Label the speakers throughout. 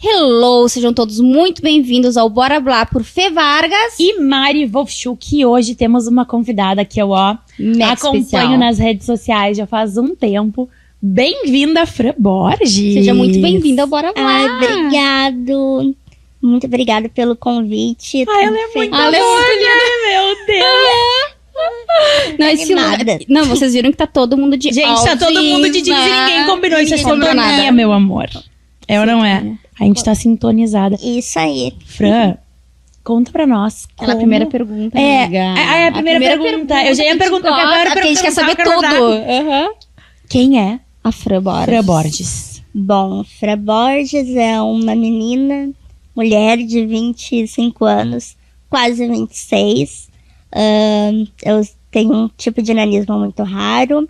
Speaker 1: Hello, sejam todos muito bem-vindos ao Bora Blá por Fê Vargas
Speaker 2: e Mari Wolfschuk. E hoje temos uma convidada que eu acompanho
Speaker 1: especial
Speaker 2: nas redes sociais já faz um tempo. Bem-vinda, Fran Borges.
Speaker 1: Seja muito bem-vinda ao Bora Blá.
Speaker 3: Ai, obrigado. Muito obrigada pelo convite.
Speaker 2: Ai, ela é muito
Speaker 1: Ela é
Speaker 2: meu Deus.
Speaker 1: Não, esse não, vocês viram que tá todo mundo de
Speaker 2: Gente, tá todo mundo de jeans e ninguém combinou. Isso é sintonia, meu amor. É ou não é? A gente tá sintonizada.
Speaker 3: Isso aí.
Speaker 2: Fran, conta pra nós.
Speaker 1: Ela é a primeira pergunta, amiga.
Speaker 2: É a primeira pergunta. Eu já ia perguntar, porque agora
Speaker 1: a gente quer saber tudo.
Speaker 2: Quem é
Speaker 1: a Fran Borges?
Speaker 2: Fran Borges.
Speaker 3: Bom, Fran Borges é uma menina, mulher de 25 anos, quase 26. Eu tenho um tipo de nanismo muito raro.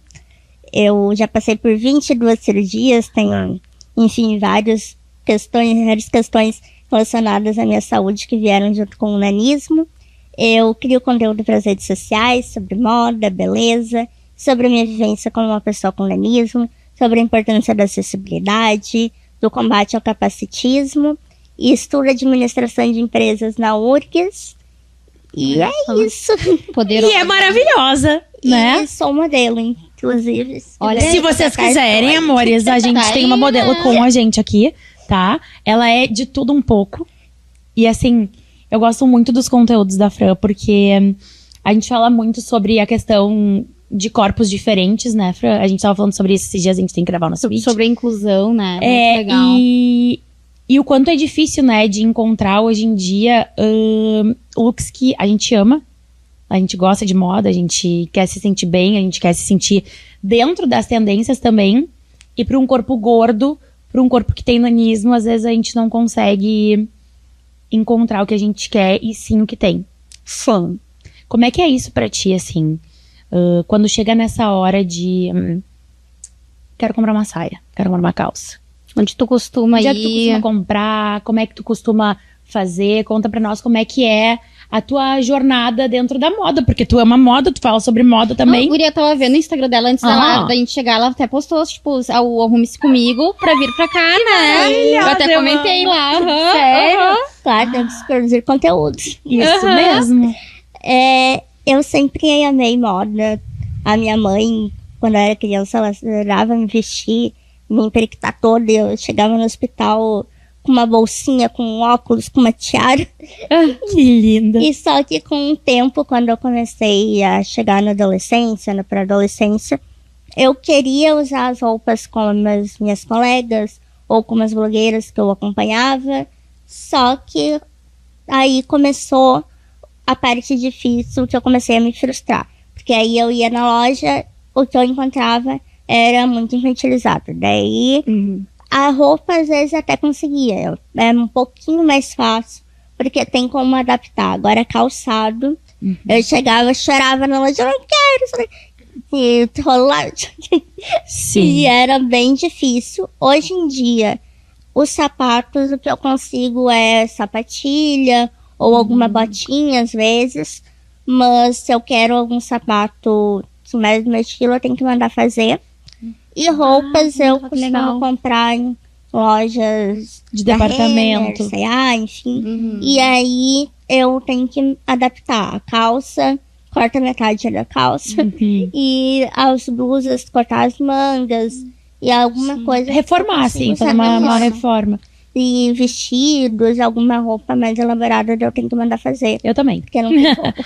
Speaker 3: Eu já passei por 22 cirurgias, tenho, enfim, várias questões relacionadas à minha saúde que vieram junto com o nanismo. Eu crio conteúdo para as redes sociais sobre moda, beleza, sobre a minha vivência como uma pessoa com nanismo, sobre a importância da acessibilidade, do combate ao capacitismo, e estudo administração de empresas na URGS. E é isso.
Speaker 1: Poderosa.
Speaker 2: E é maravilhosa, né?
Speaker 3: E sou modelo, inclusive.
Speaker 1: Olha,
Speaker 2: se vocês quiserem, amores, a gente tem uma modelo com a gente aqui, tá? Ela é de tudo um pouco. E assim, eu gosto muito dos conteúdos da Fran, porque a gente fala muito sobre a questão de corpos diferentes, né, Fran? A gente tava falando sobre isso esses dias, a gente tem que gravar o nosso vídeo.
Speaker 1: Sobre a inclusão, né? Muito legal.
Speaker 2: E o quanto é difícil, né, de encontrar hoje em dia looks que a gente ama. A gente gosta de moda, a gente quer se sentir bem, a gente quer se sentir dentro das tendências também. E para um corpo gordo, para um corpo que tem nanismo, às vezes a gente não consegue encontrar o que a gente quer e sim o que tem.
Speaker 3: Sim.
Speaker 2: Como é que é isso pra ti, assim? Quando chega nessa hora de... quero comprar uma saia, quero comprar uma calça.
Speaker 1: Onde tu costuma ir?
Speaker 2: Onde é que tu costuma comprar? Como é que tu costuma fazer? Conta pra nós como é que é a tua jornada dentro da moda. Porque tu ama moda, tu fala sobre moda também.
Speaker 1: A Guria tava vendo o Instagram dela antes da gente chegar. Ela até postou, tipo, o Arrume-se Comigo pra vir pra cá, né? Eu até comentei lá.
Speaker 3: Sério? Claro, temos que produzir conteúdo.
Speaker 2: Isso mesmo.
Speaker 3: Eu sempre amei moda. A minha mãe, quando eu era criança, ela adorava me vestir, me emprequitar toda. Eu chegava no hospital com uma bolsinha, com um óculos, com uma tiara.
Speaker 2: Que linda.
Speaker 3: E só que com o tempo, quando eu comecei a chegar na adolescência, na pré-adolescência, eu queria usar as roupas como as minhas colegas ou como as blogueiras que eu acompanhava. Só que aí começou a parte difícil, que eu comecei a me frustrar. Porque aí eu ia na loja, o que eu encontrava era muito infantilizado. Daí, a roupa às vezes até conseguia. É um pouquinho mais fácil, porque tem como adaptar. Agora, calçado, eu chegava, chorava na loja, eu não quero. E rolava.
Speaker 2: Sim.
Speaker 3: E era bem difícil. Hoje em dia, os sapatos, o que eu consigo é sapatilha, ou alguma botinha às vezes. Mas se eu quero algum sapato mais do meu estilo, eu tenho que mandar fazer. E roupas eu costumo comprar em lojas
Speaker 2: de departamento,
Speaker 3: C&A, enfim. E aí eu tenho que adaptar a calça, corta metade da calça, e as blusas, cortar as mangas, e alguma coisa.
Speaker 2: Reformar, assim, fazer uma reforma.
Speaker 3: E vestidos, alguma roupa mais elaborada eu tenho que mandar fazer.
Speaker 2: Eu também.
Speaker 3: Porque não tem roupa.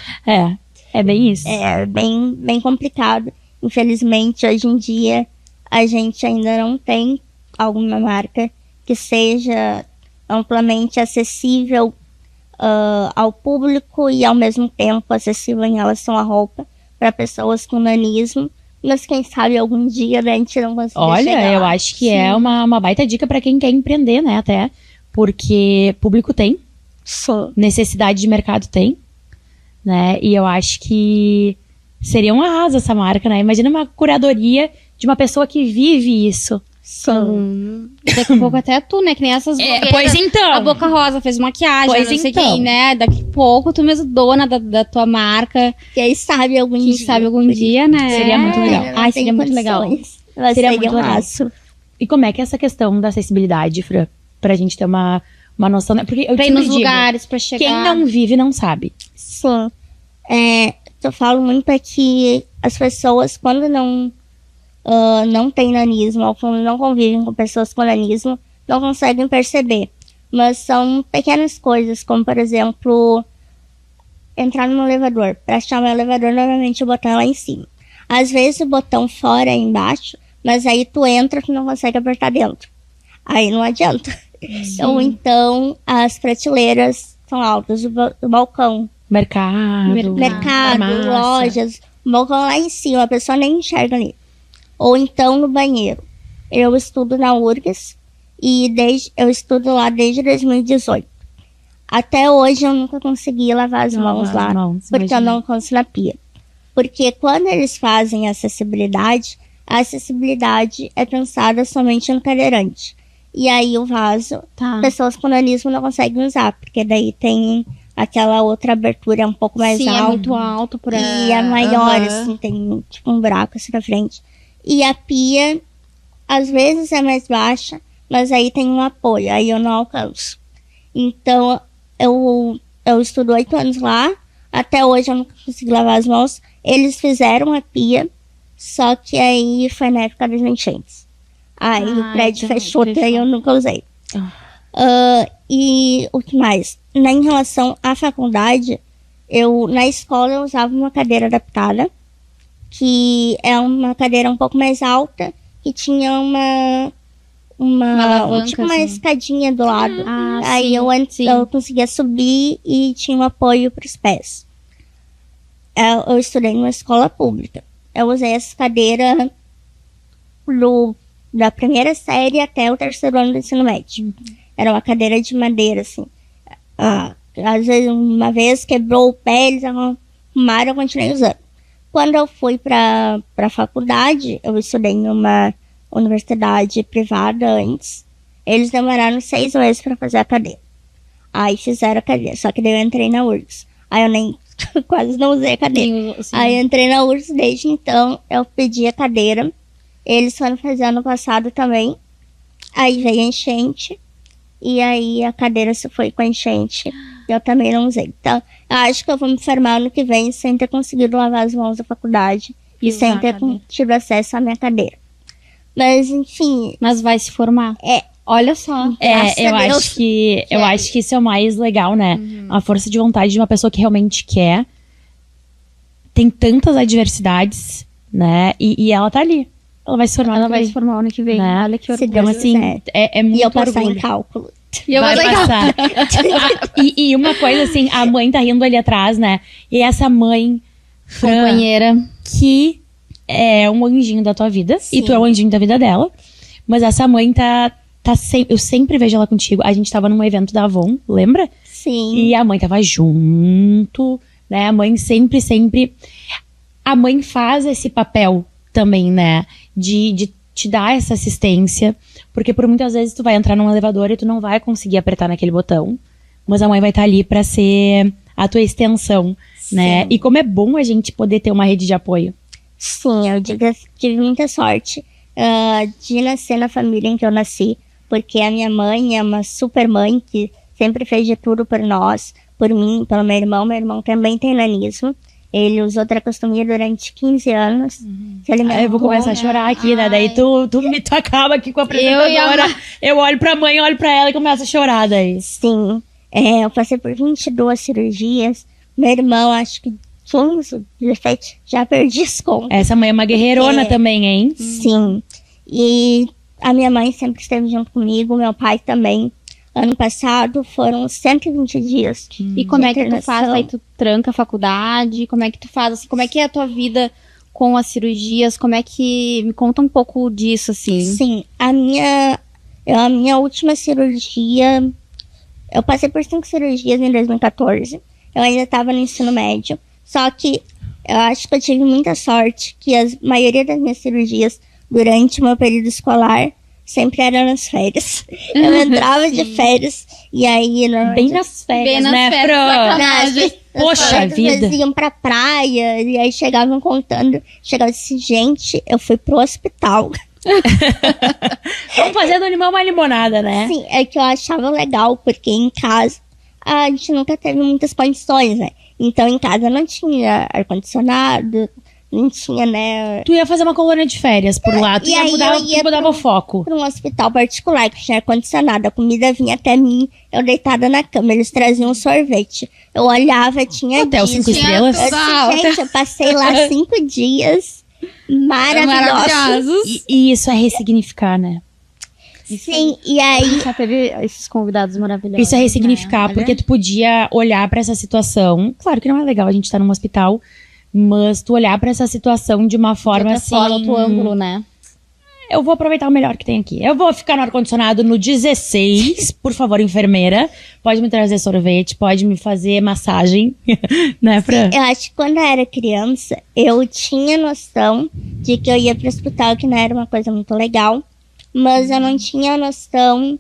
Speaker 2: É bem isso.
Speaker 3: É bem complicado. Infelizmente, hoje em dia, a gente ainda não tem alguma marca que seja amplamente acessível ao público e, ao mesmo tempo, acessível em relação à roupa para pessoas com nanismo. Mas quem sabe algum dia, né, a gente não consegue chegar
Speaker 2: eu
Speaker 3: lá.
Speaker 2: acho que é uma baita dica para quem quer empreender, né, até. Porque público tem, necessidade de mercado tem, né, e eu acho que seria um arraso essa marca, né. Imagina uma curadoria de uma pessoa que vive isso.
Speaker 1: Daqui a pouco até tu, né? Que nem essas blogueiras.
Speaker 2: Pois então.
Speaker 1: A Boca Rosa fez maquiagem,
Speaker 2: Pois
Speaker 1: não sei
Speaker 2: então.
Speaker 1: quem, né? Daqui a pouco tu mesmo dona da tua marca.
Speaker 3: Quem sabe algum dia.
Speaker 1: Quem sabe algum dia, né?
Speaker 2: Seria muito legal.
Speaker 1: Ai, seria muito legal.
Speaker 3: Seria
Speaker 2: muito legal.
Speaker 3: massa.
Speaker 2: E como é que é essa questão da acessibilidade, Fran? Pra gente ter uma noção, né? Porque eu
Speaker 1: Pra ir
Speaker 2: sempre
Speaker 1: nos
Speaker 2: digo,
Speaker 1: lugares, pra chegar.
Speaker 2: quem não vive não sabe.
Speaker 3: Sim. Eu falo muito é que as pessoas, quando não têm nanismo, ou quando não convivem com pessoas com nanismo, não conseguem perceber. Mas são pequenas coisas, como, por exemplo, entrar num elevador. Para achar um elevador, normalmente o botão é lá em cima. Às vezes o botão fora é embaixo, mas aí tu entra, tu não consegue apertar dentro. Aí não adianta. Ou então, as prateleiras são altas, o balcão.
Speaker 2: Mercado, farmácia.
Speaker 3: Lojas, o balcão lá em cima, a pessoa nem enxerga ali. Ou então no banheiro. Eu estudo na URGS e eu estudo lá desde 2018. Até hoje eu nunca consegui lavar as mãos lá, porque eu não alcanço na pia. Porque quando eles fazem a acessibilidade é pensada somente no cadeirante. E aí o vaso, pessoas com nanismo não conseguem usar, porque daí tem aquela outra abertura um pouco mais alta.
Speaker 1: Sim, é muito alto pra...
Speaker 3: E é maior, assim, tem tipo um buraco assim na frente. E a pia, às vezes é mais baixa, mas aí tem um apoio, aí eu não alcanço. Então, eu estudo 8 anos lá, até hoje eu nunca consegui lavar as mãos. Eles fizeram a pia, só que aí foi na época das enchentes. Aí o prédio fechou, daí eu nunca usei. E o que mais? Em relação à faculdade, na escola eu usava uma cadeira adaptada, que é uma cadeira um pouco mais alta, que tinha uma alavanca, tipo uma escadinha do lado. Aí eu conseguia subir e tinha um apoio para os pés. Eu estudei numa escola pública. Eu usei essa cadeira da primeira série até o 3º ano do ensino médio. Era uma cadeira de madeira, assim. Às vezes, uma vez quebrou o pé, eles arrumaram, eu continuei usando. Quando eu fui para a faculdade, eu estudei em uma universidade privada antes. Eles demoraram 6 meses para fazer a cadeira. Aí fizeram a cadeira, só que daí eu entrei na URGS. Aí eu nem quase não usei a cadeira. Sim. Aí eu entrei na URGS, desde então eu pedi a cadeira. Eles foram fazer ano passado também. Aí veio a enchente. E aí a cadeira se foi com a enchente. Eu também não usei. Então, eu acho que eu vou me formar ano que vem sem ter conseguido lavar as mãos da faculdade. E sem ter tido acesso à minha cadeira. Mas, enfim...
Speaker 1: Mas vai se formar. Olha só.
Speaker 2: Eu acho que isso é o mais legal, né? A força de vontade de uma pessoa que realmente quer. Tem tantas adversidades, né? E ela tá ali. Ela vai se formar.
Speaker 1: Ela vai se formar ano que vem.
Speaker 2: Né?
Speaker 1: Olha que orgulho.
Speaker 2: Então, assim, é muito
Speaker 3: orgulho. E eu passar
Speaker 2: orgulho.
Speaker 3: em cálculo.
Speaker 1: E eu
Speaker 2: vai passar. E uma coisa, assim, a mãe tá rindo ali atrás, né? E essa mãe,
Speaker 1: companheira,
Speaker 2: que é um anjinho da tua vida.
Speaker 3: Sim.
Speaker 2: E tu é o anjinho da vida dela. Mas essa mãe tá sempre... Eu sempre vejo ela contigo. A gente tava num evento da Avon, lembra?
Speaker 3: Sim.
Speaker 2: E a mãe tava junto, né? A mãe sempre... A mãe faz esse papel também, né? De te dar essa assistência. Porque por muitas vezes tu vai entrar num elevador e tu não vai conseguir apertar naquele botão. Mas a mãe vai estar ali pra ser a tua extensão, né? E como é bom a gente poder ter uma rede de apoio.
Speaker 3: Sim, eu tive muita sorte de nascer na família em que eu nasci. Porque a minha mãe é uma super mãe que sempre fez de tudo por nós, por mim, pelo meu irmão. Meu irmão também tem nanismo. Ele usou tracostomia durante 15 anos.
Speaker 2: Eu vou começar a chorar aqui, né? Daí tu acaba aqui com a apresentadora. Eu olho pra mãe, olho pra ela e começo a chorar daí.
Speaker 3: Sim. Eu passei por 22 cirurgias. Meu irmão, acho que 15, 17, já perdi as contas.
Speaker 2: Essa mãe é uma guerreirona também, hein?
Speaker 3: Sim. E a minha mãe sempre esteve junto comigo, meu pai também. Ano passado foram 120 dias.
Speaker 1: E como é que tu faz? Aí tu tranca a faculdade? Como é que tu faz? Assim, como é que é a tua vida com as cirurgias? Como é que... Me conta um pouco disso, assim.
Speaker 3: Sim, a minha última cirurgia... Eu passei por 5 cirurgias em 2014. Eu ainda estava no ensino médio. Só que eu acho que eu tive muita sorte que a maioria das minhas cirurgias durante o meu período escolar sempre era nas férias. Eu entrava de férias e aí...
Speaker 2: Bem nas férias, né, Fran? Poxa vida.
Speaker 3: Eles iam pra praia e aí chegavam contando. Chegava assim, gente, eu fui pro hospital.
Speaker 2: Vamos fazer do limão uma limonada, né?
Speaker 3: Sim, é que eu achava legal, porque em casa a gente nunca teve muitas condições, né? Então em casa não tinha ar-condicionado, não tinha, né?
Speaker 2: Tu ia fazer uma colônia de férias por lá, tu
Speaker 3: E
Speaker 2: ia
Speaker 3: aí
Speaker 2: mudar,
Speaker 3: eu ia
Speaker 2: tu mudava o foco.
Speaker 3: Para um hospital particular que tinha ar-condicionado, a comida vinha até mim, eu deitada na cama, eles traziam um sorvete. Eu olhava, tinha
Speaker 2: Hotel
Speaker 3: disso.
Speaker 2: 5 estrelas?
Speaker 3: Eu disse, gente, eu passei lá 5 dias maravilhosos.
Speaker 2: E isso é ressignificar, né?
Speaker 3: Sim, e aí
Speaker 1: Já teve esses convidados maravilhosos.
Speaker 2: Isso é ressignificar,
Speaker 1: né?
Speaker 2: porque tu podia olhar pra essa situação. Claro que não é legal a gente estar num hospital, mas tu olhar pra essa situação de uma forma assim.
Speaker 1: Fora outro ângulo, né?
Speaker 2: Eu vou aproveitar o melhor que tem aqui. Eu vou ficar no ar-condicionado no 16. Por favor, enfermeira. Pode me trazer sorvete, pode me fazer massagem. Né, Fran?
Speaker 3: eu acho que quando eu era criança, eu tinha noção de que eu ia pro hospital, que não era uma coisa muito legal, mas eu não tinha noção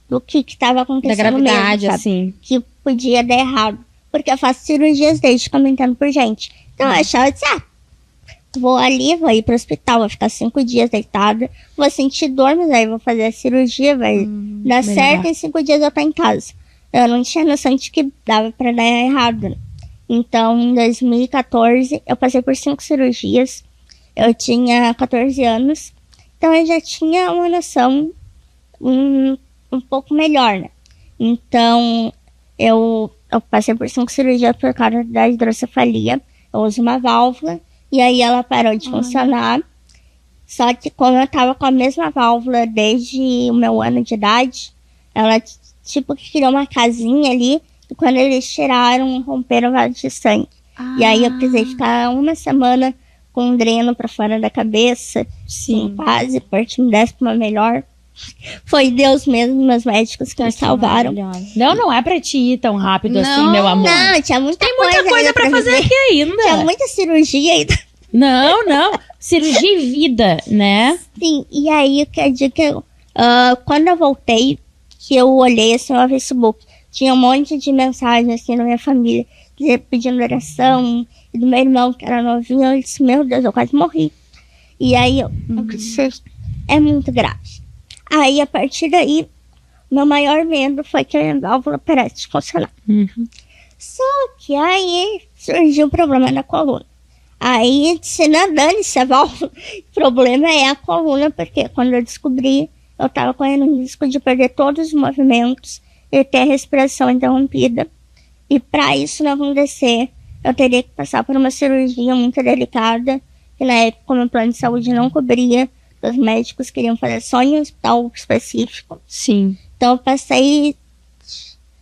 Speaker 3: do que estava
Speaker 1: Da
Speaker 3: acontecendo
Speaker 1: gravidade,
Speaker 3: mesmo, sabe?
Speaker 1: assim.
Speaker 3: Que podia dar errado. Porque eu faço cirurgias desde comentando por gente. Então eu achava, vou ali, vou ir pro hospital, vou ficar 5 dias deitada, vou sentir dor, mas aí vou fazer a cirurgia, vai dar certo, e em 5 dias eu tô em casa. Eu não tinha noção de que dava pra dar errado, né? Então, em 2014, eu passei por 5 cirurgias, eu tinha 14 anos, então eu já tinha uma noção um pouco melhor, né? Então, eu passei por 5 cirurgias por causa da hidrocefalia, eu uso uma válvula, e aí ela parou de funcionar. Só que como eu tava com a mesma válvula desde o meu ano de idade, ela tipo que criou uma casinha ali, e quando eles tiraram, romperam o vaso de sangue. E aí eu precisei ficar 1 semana com um dreno pra fora da cabeça, com quase parte me desse pra uma melhor. Foi Deus mesmo, meus médicos que me salvaram.
Speaker 2: Não é pra te ir tão rápido assim, meu amor.
Speaker 3: Não, tinha muita
Speaker 2: Tem muita coisa pra fazer aqui ainda.
Speaker 3: Tinha muita cirurgia ainda.
Speaker 2: Não. Cirurgia e vida, né?
Speaker 3: Sim, e aí eu quero dizer que quando eu voltei, que eu olhei assim no Facebook, tinha um monte de mensagens assim na minha família, pedindo oração, e do meu irmão que era novinho, eu disse, meu Deus, eu quase morri. E aí eu disse, é muito grave. Aí a partir daí, meu maior medo foi que a válvula parasse de funcionar. Só que aí surgiu um problema na coluna. Aí, se não dane-se a válvula, o problema é a coluna, porque quando eu descobri, eu estava correndo o risco de perder todos os movimentos e ter a respiração interrompida. E para isso não acontecer, eu teria que passar por uma cirurgia muito delicada, que na época, como o plano de saúde não cobria, os médicos queriam fazer só em um hospital específico.
Speaker 2: Sim.
Speaker 3: Então eu passei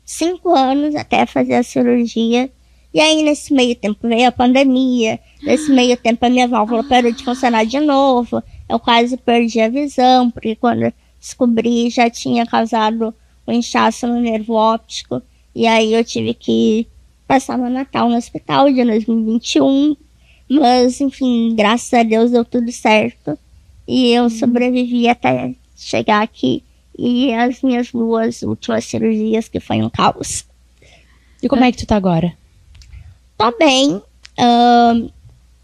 Speaker 3: 5 anos até fazer a cirurgia. E aí, nesse meio tempo, veio a pandemia. Nesse meio tempo, a minha válvula parou de funcionar de novo. Eu quase perdi a visão, porque quando eu descobri, já tinha causado um inchaço no nervo óptico. E aí, eu tive que passar meu Natal no hospital de 2021. Mas, enfim, graças a Deus, deu tudo certo. E eu sobrevivi até chegar aqui. E as minhas 2 últimas cirurgias, que foi um caos.
Speaker 2: E como é que tu tá agora?
Speaker 3: Tô bem.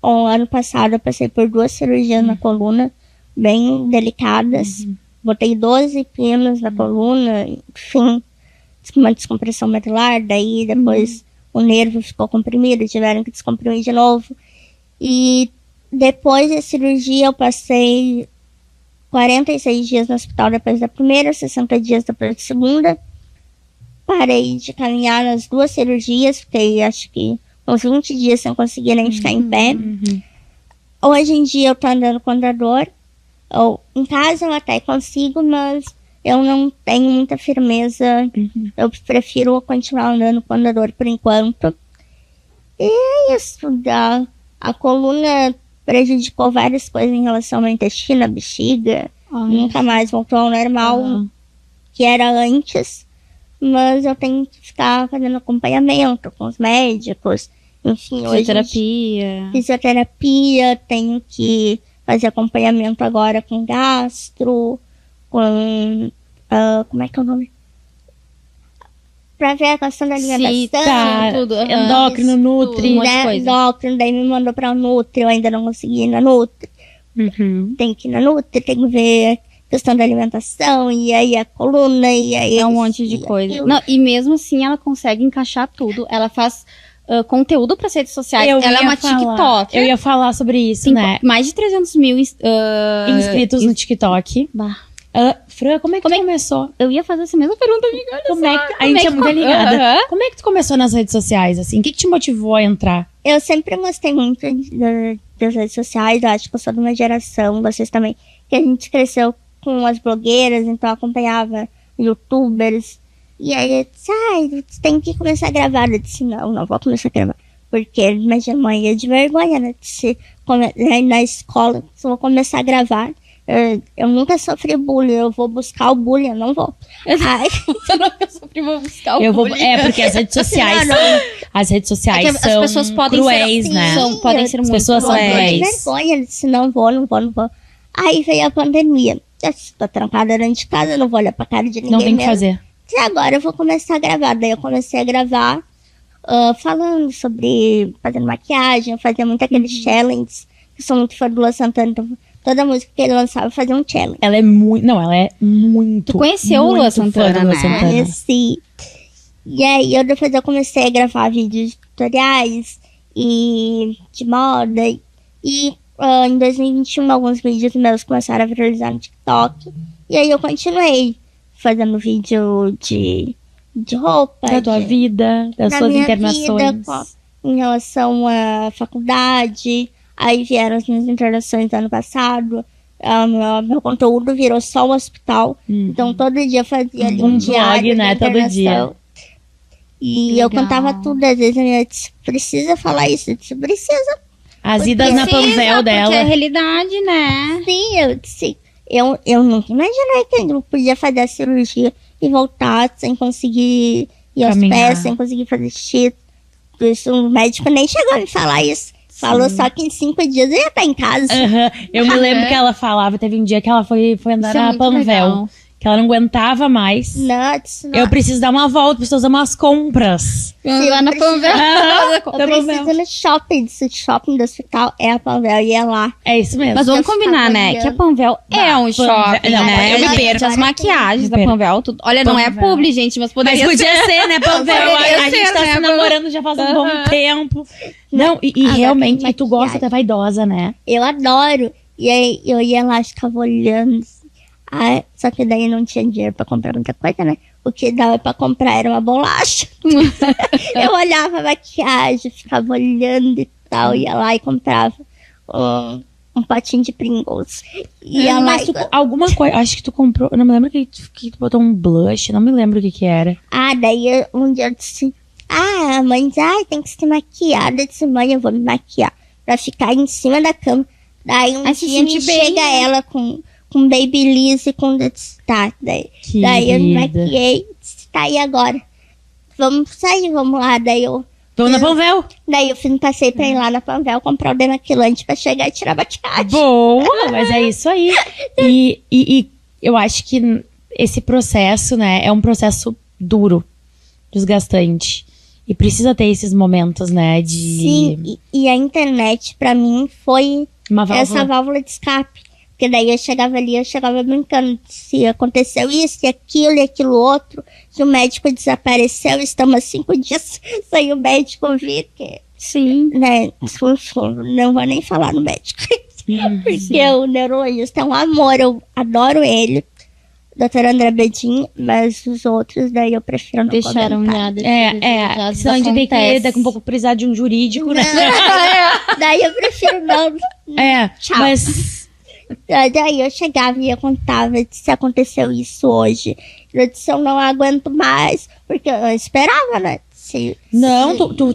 Speaker 3: Ano passado eu passei por 2 cirurgias na coluna, bem delicadas. Botei 12 pinos na coluna, enfim, uma descompressão medular, daí depois o nervo ficou comprimido, tiveram que descomprimir de novo. E depois da cirurgia eu passei 46 dias no hospital depois da primeira, 60 dias depois da segunda. Parei de caminhar nas 2 cirurgias, fiquei acho que uns 20 dias sem conseguir nem ficar em pé. Hoje em dia eu tô andando com andador. Em casa eu até consigo, mas eu não tenho muita firmeza. Eu prefiro continuar andando com andador por enquanto. E é isso. A coluna prejudicou várias coisas em relação ao meu intestino, a bexiga. Nunca mais voltou ao normal, que era antes. Mas eu tenho que ficar fazendo acompanhamento com os médicos. Enfim, fisioterapia, tenho que fazer acompanhamento agora com gastro, com... como é que é o nome? Pra ver a questão da alimentação.
Speaker 2: Tudo. Endócrino, Nutri,
Speaker 3: Endócrino, daí me mandou pra Nutri, eu ainda não consegui ir na Nutri. Tem que ir na Nutri, tem que ver questão da alimentação, e aí a coluna, e aí...
Speaker 1: É um monte de coisa. Não, e mesmo assim ela consegue encaixar tudo. Ela faz conteúdo para redes sociais. Ela é uma TikTok.
Speaker 2: Eu ia falar sobre isso,
Speaker 1: Tem
Speaker 2: né?
Speaker 1: mais de 300 mil
Speaker 2: inscritos no TikTok.
Speaker 1: Bah.
Speaker 2: Fran, como é que tu começou?
Speaker 1: Eu ia fazer essa mesma pergunta, amiga.
Speaker 2: A gente é muito ligada. Como é que tu começou nas redes sociais, assim? O que te motivou a entrar?
Speaker 3: Eu sempre gostei muito das redes sociais. Eu acho que eu sou de uma geração, vocês também, que a gente cresceu com as blogueiras, então eu acompanhava youtubers. E aí eu disse, você tem que começar a gravar. Eu disse, não vou começar a gravar. Porque minha mãe é de vergonha, né? Na escola, se eu vou começar a gravar, eu nunca sofri bullying, eu vou buscar o bullying, eu não vou.
Speaker 1: Eu nunca sofri, vou buscar o bullying.
Speaker 2: Porque as redes sociais as redes sociais
Speaker 1: as pessoas podem
Speaker 2: cruéis,
Speaker 1: ser,
Speaker 2: né?
Speaker 1: Podem ser
Speaker 2: as
Speaker 1: muito
Speaker 2: pessoas são cruéis.
Speaker 3: Vergonha, eu disse, não vou. Aí veio a pandemia. Eu estou trancada dentro de casa, eu não vou olhar pra cara de ninguém.
Speaker 2: Não tem o que fazer.
Speaker 3: E agora eu vou começar a gravar. Daí eu comecei a gravar falando sobre fazendo maquiagem, eu fazia muito aqueles challenges, que sou muito fã do Luan Santana, então toda música que ele lançava eu fazia um challenge.
Speaker 2: Ela é muito.
Speaker 1: Tu conheceu o Luan Santana, né?
Speaker 3: Conheci. E aí depois eu comecei a gravar vídeos tutoriais e de moda. E em 2021 alguns vídeos meus começaram a viralizar no TikTok. E aí eu continuei fazendo vídeo de roupa.
Speaker 2: Da tua vida, das suas internações.
Speaker 3: Vida, em relação à faculdade. Aí vieram as minhas internações do ano passado. Meu conteúdo virou só o hospital. Então todo dia eu fazia ali um diário,
Speaker 2: né? Todo dia.
Speaker 3: E eu contava tudo. Às vezes a minha disse, precisa falar isso. Eu disse, precisa.
Speaker 2: As idas na Panvel dela.
Speaker 1: Porque é a realidade, né?
Speaker 3: Sim, eu disse. Eu nunca imaginei que eu podia fazer a cirurgia e voltar sem conseguir ir aos pés, sem conseguir fazer xixi. Isso, o médico nem chegou a me falar isso. Falou só que em 5 dias eu ia estar em casa.
Speaker 2: Eu me lembro que ela falava, teve um dia que ela foi andar na Panvel. Legal. Que ela não aguentava mais.
Speaker 3: Não.
Speaker 2: Eu preciso dar uma volta, preciso fazer umas compras.
Speaker 3: Sim, lá na Panvel. Eu preciso ir no shopping. Se o shopping do hospital é a Panvel e é lá.
Speaker 2: É isso mesmo.
Speaker 1: Mas vamos combinar, né? Que a Panvel é um shopping, né? Eu me perco. As maquiagens da Panvel, tudo. Olha, não é publi, gente, mas poderia
Speaker 2: ser, né, Panvel? A gente tá se namorando já faz um bom tempo. Não, e realmente, e tu gosta da vaidosa, né?
Speaker 3: Eu adoro. E aí eu ia lá, ficava olhando. Só que daí não tinha dinheiro pra comprar muita coisa, né? O que dava pra comprar era uma bolacha. Eu olhava a maquiagem, ficava olhando e tal, ia lá e comprava um potinho de Pringles.
Speaker 2: Mas alguma coisa, acho que tu comprou, eu não me lembro que tu botou um blush, não me lembro o que era.
Speaker 3: Daí um dia eu disse, mãe, tem que se maquiar. Eu disse, mãe, eu vou me maquiar pra ficar em cima da cama. Daí um dia me chega ela com Babyliss e com destaque. Daí eu me maquiei. Tá, e agora? Vamos sair, vamos lá.
Speaker 2: Vamos na Panvel.
Speaker 3: Daí eu passei pra ir lá na Panvel comprar o demaquilante pra chegar e tirar a maquiagem.
Speaker 2: Boa, mas é isso aí. E eu acho que esse processo, né, é um processo duro, desgastante. E precisa ter esses momentos, né,
Speaker 3: Sim, e a internet pra mim foi essa válvula de escape. Porque daí eu chegava ali, eu chegava brincando se aconteceu isso, e aquilo outro. Se o médico desapareceu, estamos há 5 dias sem o médico vir.
Speaker 1: Sim.
Speaker 3: Né, não vou nem falar no médico. Porque o neurologista é um amor, eu adoro ele. Doutor André Bedin, mas os outros daí eu prefiro não
Speaker 1: deixaram
Speaker 3: comentar.
Speaker 2: Senão a gente tem que daqui um pouco precisar de um jurídico, né?
Speaker 3: Daí eu prefiro não.
Speaker 2: Tchau. Mas...
Speaker 3: Daí eu chegava e eu contava se aconteceu isso hoje. Eu disse, eu não aguento mais, porque eu esperava, né?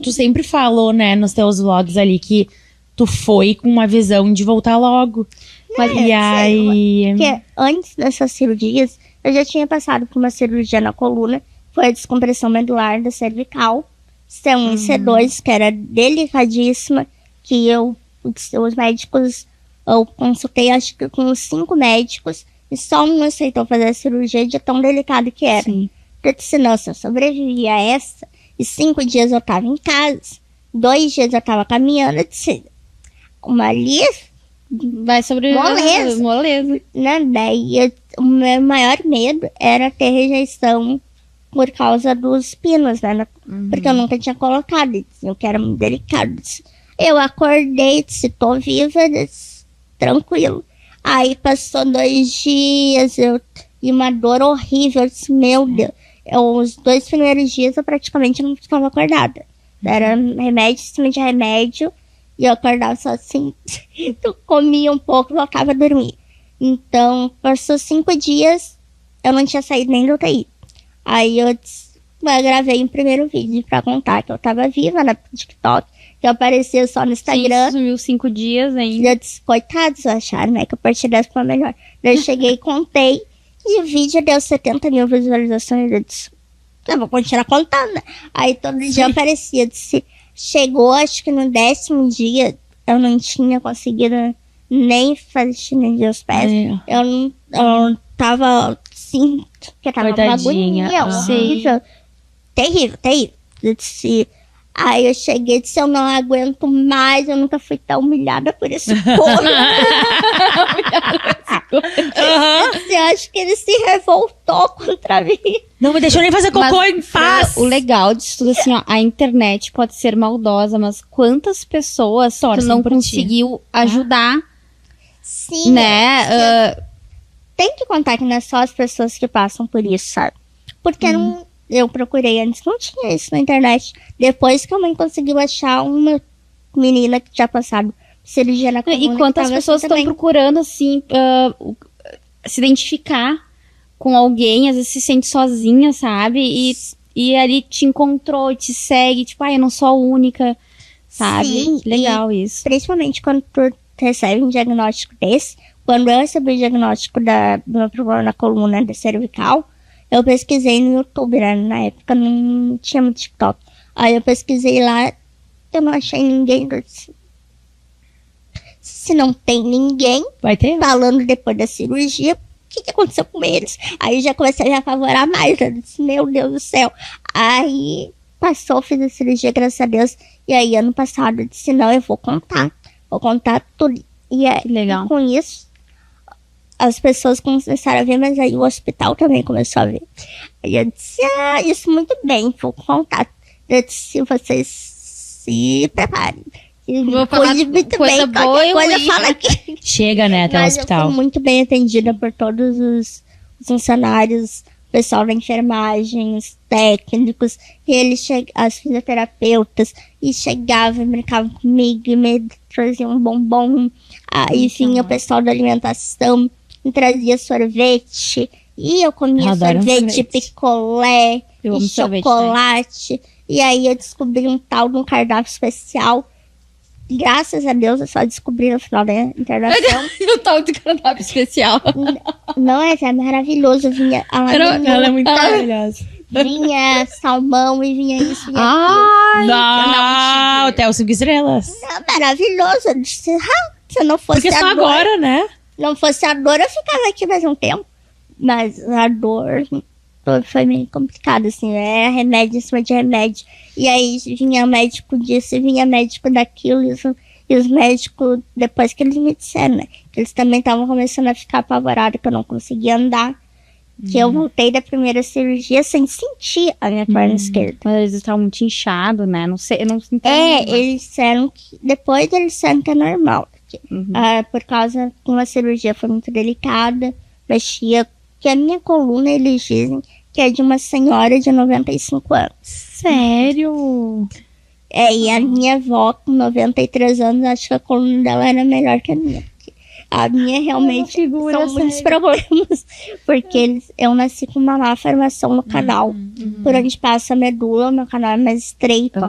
Speaker 2: Tu sempre falou, né, nos teus vlogs ali, que tu foi com uma visão de voltar logo.
Speaker 3: Porque antes dessas cirurgias, eu já tinha passado por uma cirurgia na coluna, foi a descompressão medular da cervical, C1 e C2, que era delicadíssima, que os médicos... Eu consultei, acho que com 5 médicos, e só um aceitou fazer a cirurgia de tão delicado que era.
Speaker 1: Sim.
Speaker 3: Eu disse, não, se eu sobrevivi a essa, e 5 dias eu tava em casa, 2 dias eu tava caminhando, eu disse, uma ali,
Speaker 1: vai sobre moleza.
Speaker 3: Né? Daí o meu maior medo era ter rejeição por causa dos pinos, né? Porque eu nunca tinha colocado, diziam que era muito delicado. Eu acordei, disse, tô viva, disse, tranquilo. Aí passou 2 dias, e uma dor horrível, eu disse, meu Deus. Os 2 primeiros dias eu praticamente não ficava acordada. Era remédio, simplesmente remédio, e eu acordava só assim, eu comia um pouco e voltava a dormir. Então, passou 5 dias, eu não tinha saído nem do UTI. Aí eu gravei um primeiro vídeo pra contar que eu tava viva na TikTok, que eu aparecia só no Instagram.
Speaker 1: Sim, sumiu 5 dias ainda.
Speaker 3: E eu disse, coitados, acharam, né, que a partir dessa foi melhor. Daí eu cheguei e contei, e o vídeo deu 70 mil visualizações. Eu disse, eu vou continuar contando, né? Aí todo dia aparecia, eu disse, chegou, acho que no 10º dia, eu não tinha conseguido nem fazer chinês aos pés. Eu não tava assim, porque tava uma agonia horrível. Terrível. Eu disse, aí eu cheguei e disse, eu não aguento mais, eu nunca fui tão humilhada por esse povo. Eu acho que ele se revoltou contra mim.
Speaker 2: Não me deixou nem fazer cocô em paz.
Speaker 1: O legal disso tudo, assim, ó, a internet pode ser maldosa, mas quantas pessoas tu não conseguiu ajudar?
Speaker 3: Sim.
Speaker 1: Né?
Speaker 3: Tem que contar que não é só as pessoas que passam por isso, sabe? Porque eu procurei antes, não tinha isso na internet. Depois que a mãe conseguiu achar uma menina que tinha passado cirurgia na coluna.
Speaker 1: E quantas pessoas estão procurando, assim, se identificar com alguém, às vezes se sente sozinha, sabe? E ali te encontrou, te segue, tipo, eu não sou a única, sabe?
Speaker 3: Sim,
Speaker 1: legal isso.
Speaker 3: Principalmente quando tu recebe um diagnóstico desse. Quando eu recebi o diagnóstico do meu problema na coluna da cervical, eu pesquisei no YouTube, né? Na época não tinha muito TikTok. Aí eu pesquisei lá, eu não achei ninguém. Se não tem ninguém
Speaker 2: vai ter
Speaker 3: falando depois da cirurgia, o que aconteceu com eles? Aí já comecei a me apavorar mais. Eu disse, meu Deus do céu. Aí passou, fiz a cirurgia, graças a Deus. E aí ano passado eu disse, não, eu vou contar. Vou contar tudo. E
Speaker 1: legal.
Speaker 3: Com isso, as pessoas começaram a ver, mas aí o hospital também começou a ver. Aí eu disse, isso muito bem, vou contar. Eu disse, vocês se preparem.
Speaker 1: Vou falar
Speaker 3: muito
Speaker 1: coisa
Speaker 3: bem,
Speaker 1: boa e
Speaker 3: coisa fala aqui.
Speaker 2: Chega, né, até o hospital.
Speaker 3: Eu fui muito bem atendida por todos os funcionários, o pessoal da enfermagem, os técnicos, e as fisioterapeutas, e chegavam e brincavam comigo, e me traziam um bombom. Aí vinha o pessoal da alimentação, me trazia sorvete, e eu comia sorvete, picolé, e chocolate. E aí eu descobri um tal de um cardápio especial. Graças a Deus, eu só descobri no final da internação.
Speaker 1: O tal de cardápio especial.
Speaker 3: Não, é maravilhoso. Vinha
Speaker 2: ela é muito maravilhosa.
Speaker 3: Vinha salmão e vinha isso.
Speaker 2: Não, hotel 5 estrelas.
Speaker 3: Maravilhoso. Eu disse, se não fosse
Speaker 2: porque
Speaker 3: a
Speaker 2: só
Speaker 3: dor,
Speaker 2: agora, né?
Speaker 3: Não fosse a dor, eu ficava aqui mais um tempo. Mas a dor foi meio complicado, assim. É remédio em cima de remédio. E aí vinha médico disso e vinha médico daquilo. E os médicos, depois que eles me disseram, né? Que eles também estavam começando a ficar apavorados, que eu não conseguia andar. Que eu voltei da primeira cirurgia sem sentir a minha perna esquerda.
Speaker 1: Mas eles estavam muito inchados, né? Não sei, eu não entendi.
Speaker 3: Eles disseram que... Depois eles disseram que é normal. Por causa que uma cirurgia foi muito delicada. Mexia... Que a minha coluna, eles dizem que é de uma senhora de 95 anos.
Speaker 1: Sério?
Speaker 3: E a minha avó, com 93 anos, acho que a coluna dela era melhor que a minha. A minha realmente são muitos problemas. Porque eu nasci com uma má formação no canal. Por onde passa a medula, o meu canal é mais estreito.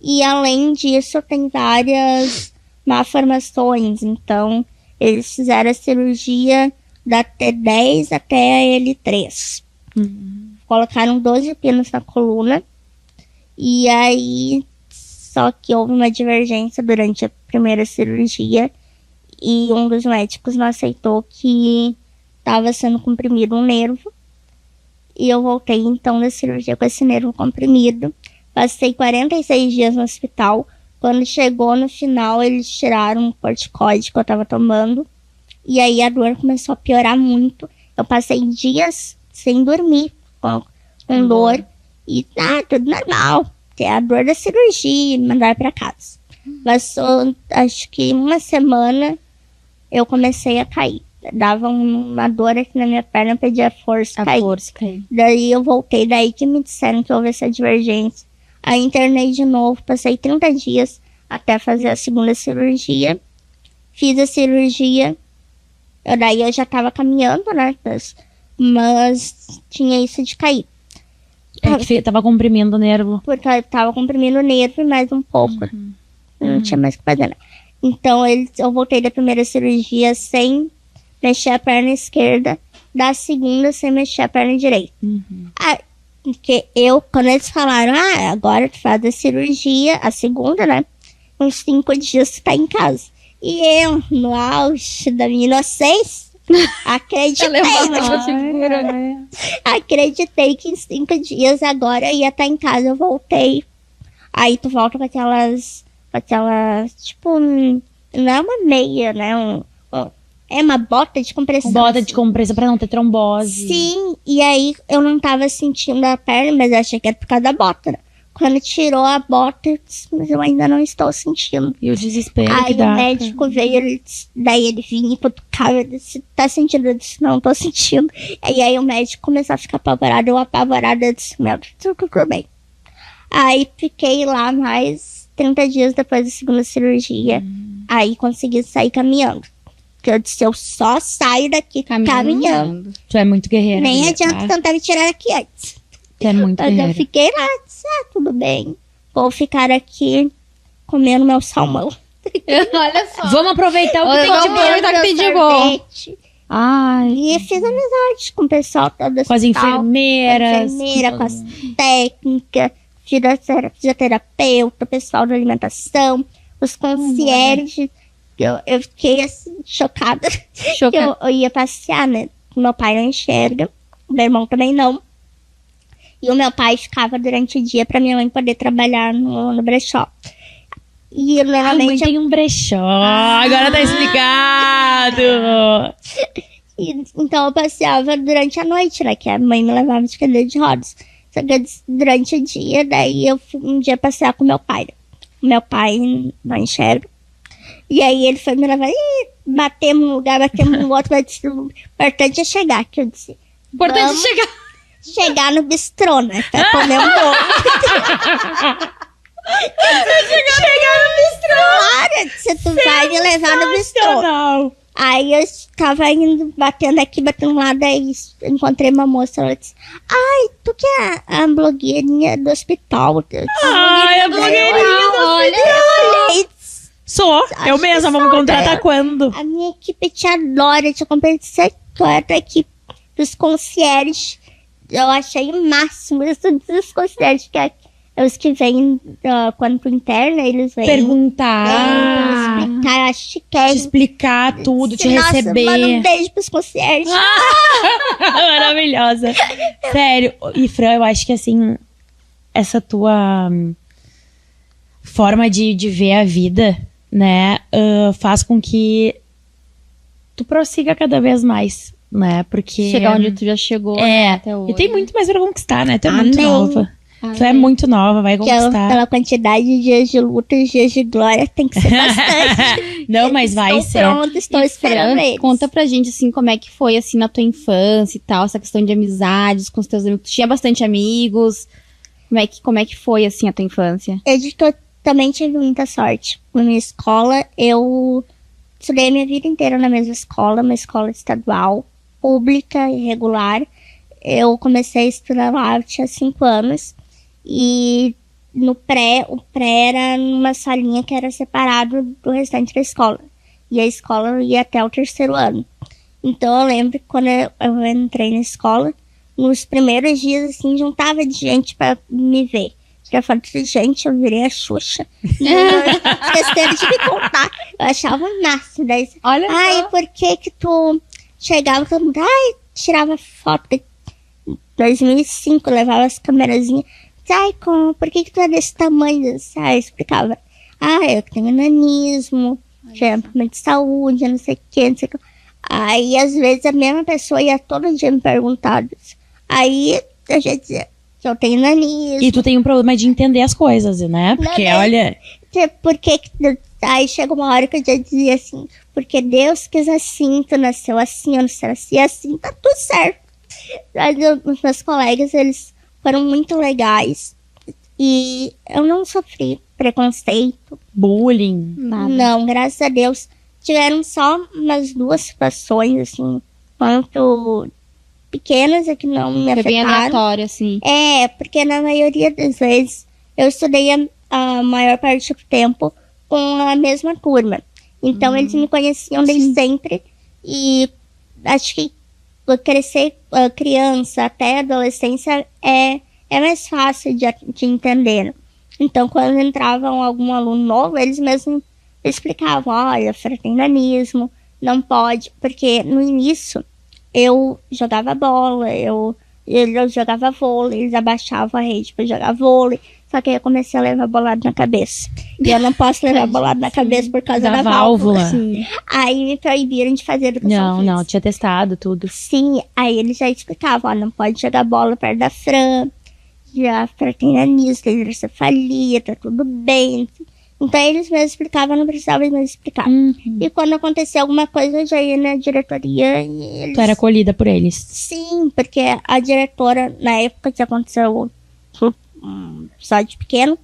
Speaker 3: E além disso, tem várias malformações. Então, eles fizeram a cirurgia da T10 até a L3. Colocaram 12 pinos na coluna. E aí, só que houve uma divergência durante a primeira cirurgia. E um dos médicos não aceitou que estava sendo comprimido um nervo. E eu voltei então da cirurgia com esse nervo comprimido. Passei 46 dias no hospital Quando chegou no final, eles tiraram o corticoide que eu tava tomando. E aí a dor começou a piorar muito. Eu passei dias sem dormir, com dor. E tudo normal. A dor da cirurgia, me mandaram pra casa. Passou, acho que uma semana, eu comecei a cair. Dava uma dor aqui na minha perna, eu perdi a força, caí. Daí eu voltei, daí que me disseram que houve essa divergência. Aí internei de novo, passei 30 dias até fazer a segunda cirurgia. Fiz a cirurgia, daí eu já tava caminhando, né? Mas tinha isso de cair.
Speaker 2: Que tava comprimindo o nervo.
Speaker 3: Porque eu tava comprimindo o nervo e mais um pouco. Não tinha mais o que fazer, né? Então eu voltei da primeira cirurgia sem mexer a perna esquerda, da segunda sem mexer a perna direita. Porque quando eles falaram, agora tu faz a cirurgia, a segunda, né? Uns 5 dias tu tá em casa. E eu, no auge da minha inocência, acreditei que em 5 dias agora eu ia estar em casa. Eu voltei. Aí tu volta com aquelas, tipo, não é uma meia, né? É uma bota de compressão.
Speaker 2: Bota de compressão pra não ter trombose.
Speaker 3: Sim, e aí eu não tava sentindo a perna, mas eu achei que era por causa da bota, né? Quando tirou a bota, eu disse, mas eu ainda não estou sentindo.
Speaker 2: E o desespero
Speaker 3: aí
Speaker 2: que dá.
Speaker 3: Aí o médico veio, daí ele vinha e cutucava, eu disse, tá sentindo? Eu disse, não tô sentindo. E aí o médico começou a ficar apavorado, eu apavorada, eu disse, meu, tudo bem. Aí fiquei lá mais 30 dias depois da segunda cirurgia, aí consegui sair caminhando. Porque eu disse, eu só saio daqui caminhando.
Speaker 2: Tu é muito guerreira.
Speaker 3: Nem adianta tentar me tirar daqui antes.
Speaker 2: Tu é muito guerreira.
Speaker 3: Eu fiquei lá, disse, tudo bem. Vou ficar aqui comendo meu salmão.
Speaker 1: Olha só.
Speaker 2: Vamos aproveitar o que tem de bom.
Speaker 1: Que tem de bom.
Speaker 3: Ai. E fiz amizade com o pessoal todo.
Speaker 2: Com as enfermeiras.
Speaker 3: Com as técnicas, fisioterapeuta, pessoal da alimentação, os concierges. Eu fiquei assim, chocada. Eu ia passear, né? Meu pai não enxerga, meu irmão também não. E o meu pai ficava durante o dia pra minha mãe poder trabalhar no brechó. E normalmente.
Speaker 2: Mãe tem um brechó, agora tá explicado.
Speaker 3: Então eu passeava durante a noite, né? Que a mãe me levava de cadeira de rodas. Só que durante o dia, daí eu fui um dia passear com meu pai. Meu pai não enxerga. E aí ele foi me levar, batemos num lugar, batemos no outro, mas o importante é chegar, que eu disse.
Speaker 2: Importante é
Speaker 3: chegar no bistrô, né? Pra comer um bolo. chegar no bistrô! Claro, se tu vai me levar no bistrô. Aí eu tava indo, batendo aqui, batendo lá, daí encontrei uma moça, ela disse, tu que é a blogueirinha do hospital.
Speaker 2: A blogueirinha do hospital! Sou, eu mesma, vamos contratar quando?
Speaker 3: A minha equipe te adora, te compensei toda a equipe dos concierges. Eu achei o máximo isso dos concierges, que é os que vêm quando tu interna, eles vêm
Speaker 2: perguntar,
Speaker 3: explicar, acho que quer
Speaker 2: te explicar tudo, te receber.
Speaker 3: Manda um beijo pros concierges.
Speaker 2: Maravilhosa. Sério, e Fran, eu acho que assim, essa tua forma de ver a vida, né, faz com que tu prossiga cada vez mais, né, porque...
Speaker 1: Chegar onde tu já chegou, né, até hoje.
Speaker 2: E tem muito mais pra conquistar, né, tu é muito nova. Tu é muito nova, vai conquistar.
Speaker 3: Pela quantidade de dias de luta e dias de glória, tem que ser bastante.
Speaker 2: Não, mas vai ser.
Speaker 3: Estou esperando eles.
Speaker 1: Conta pra gente, assim, como é que foi, assim, na tua infância e tal, essa questão de amizades com os teus amigos. Tu tinha bastante amigos? Como é que foi, assim, a tua infância?
Speaker 3: Eu também tive muita sorte. Na minha escola, eu estudei a minha vida inteira na mesma escola, uma escola estadual, pública e regular. Eu comecei a estudar lá, eu tinha 5 anos. E o pré era numa salinha que era separado do restante da escola. E a escola ia até o 3º ano. Então eu lembro que quando eu entrei na escola, nos primeiros dias, assim, juntava de gente pra me ver. Eu falei, gente, eu virei a Xuxa. Esqueceram de me contar. Eu achava o máximo. Daí,
Speaker 1: olha
Speaker 3: por que tu chegava, todo mundo, tirava foto. Em 2005, levava as camerazinhas. Por que tu é desse tamanho? Eu explicava. eu tenho nanismo, já é problema de saúde, não sei o que, não sei o que. Aí, às vezes, a mesma pessoa ia todo dia me perguntar isso. Aí, eu já dizia que eu tenho nanismo.
Speaker 2: E tu tem um problema de entender as coisas, né? Porque, olha...
Speaker 3: Aí chega uma hora que eu já dizia assim, porque Deus quis assim, tu nasceu assim, eu nasci assim, tá tudo certo. Aí, os meus colegas, eles foram muito legais. E eu não sofri preconceito.
Speaker 2: Bullying.
Speaker 1: Nada.
Speaker 3: Não, graças a Deus. Tiveram só umas 2 situações, assim, quanto pequenas, é que não me
Speaker 1: Foi bem
Speaker 3: afetaram.
Speaker 1: aleatório, assim.
Speaker 3: Porque na maioria das vezes eu estudei a maior parte do tempo com a mesma turma. Então eles me conheciam desde sempre. E acho que crescer criança até adolescência é mais fácil de entender. Então quando entravam algum aluno novo, eles mesmos explicavam, olha, Fran tem nanismo, não pode, porque no início eu jogava bola, eu jogava vôlei, eles abaixavam a rede para jogar vôlei, só que aí eu comecei a levar bolado na cabeça. E eu não posso levar bolado na cabeça por causa da válvula.
Speaker 2: Sim.
Speaker 3: Aí me proibiram de fazer educação física.
Speaker 2: Não, tinha testado tudo.
Speaker 3: Sim, aí eles já explicavam, não pode jogar bola perto da Fran, já a Fran tem nanismo, tem hidrocefalia, tá tudo bem. Então eles mesmos explicavam, não precisava mais explicar. E quando acontecia alguma coisa, eu já ia na diretoria e eles...
Speaker 2: Tu era acolhida por eles?
Speaker 3: Sim, porque a diretora, na época que aconteceu um episódio pequeno,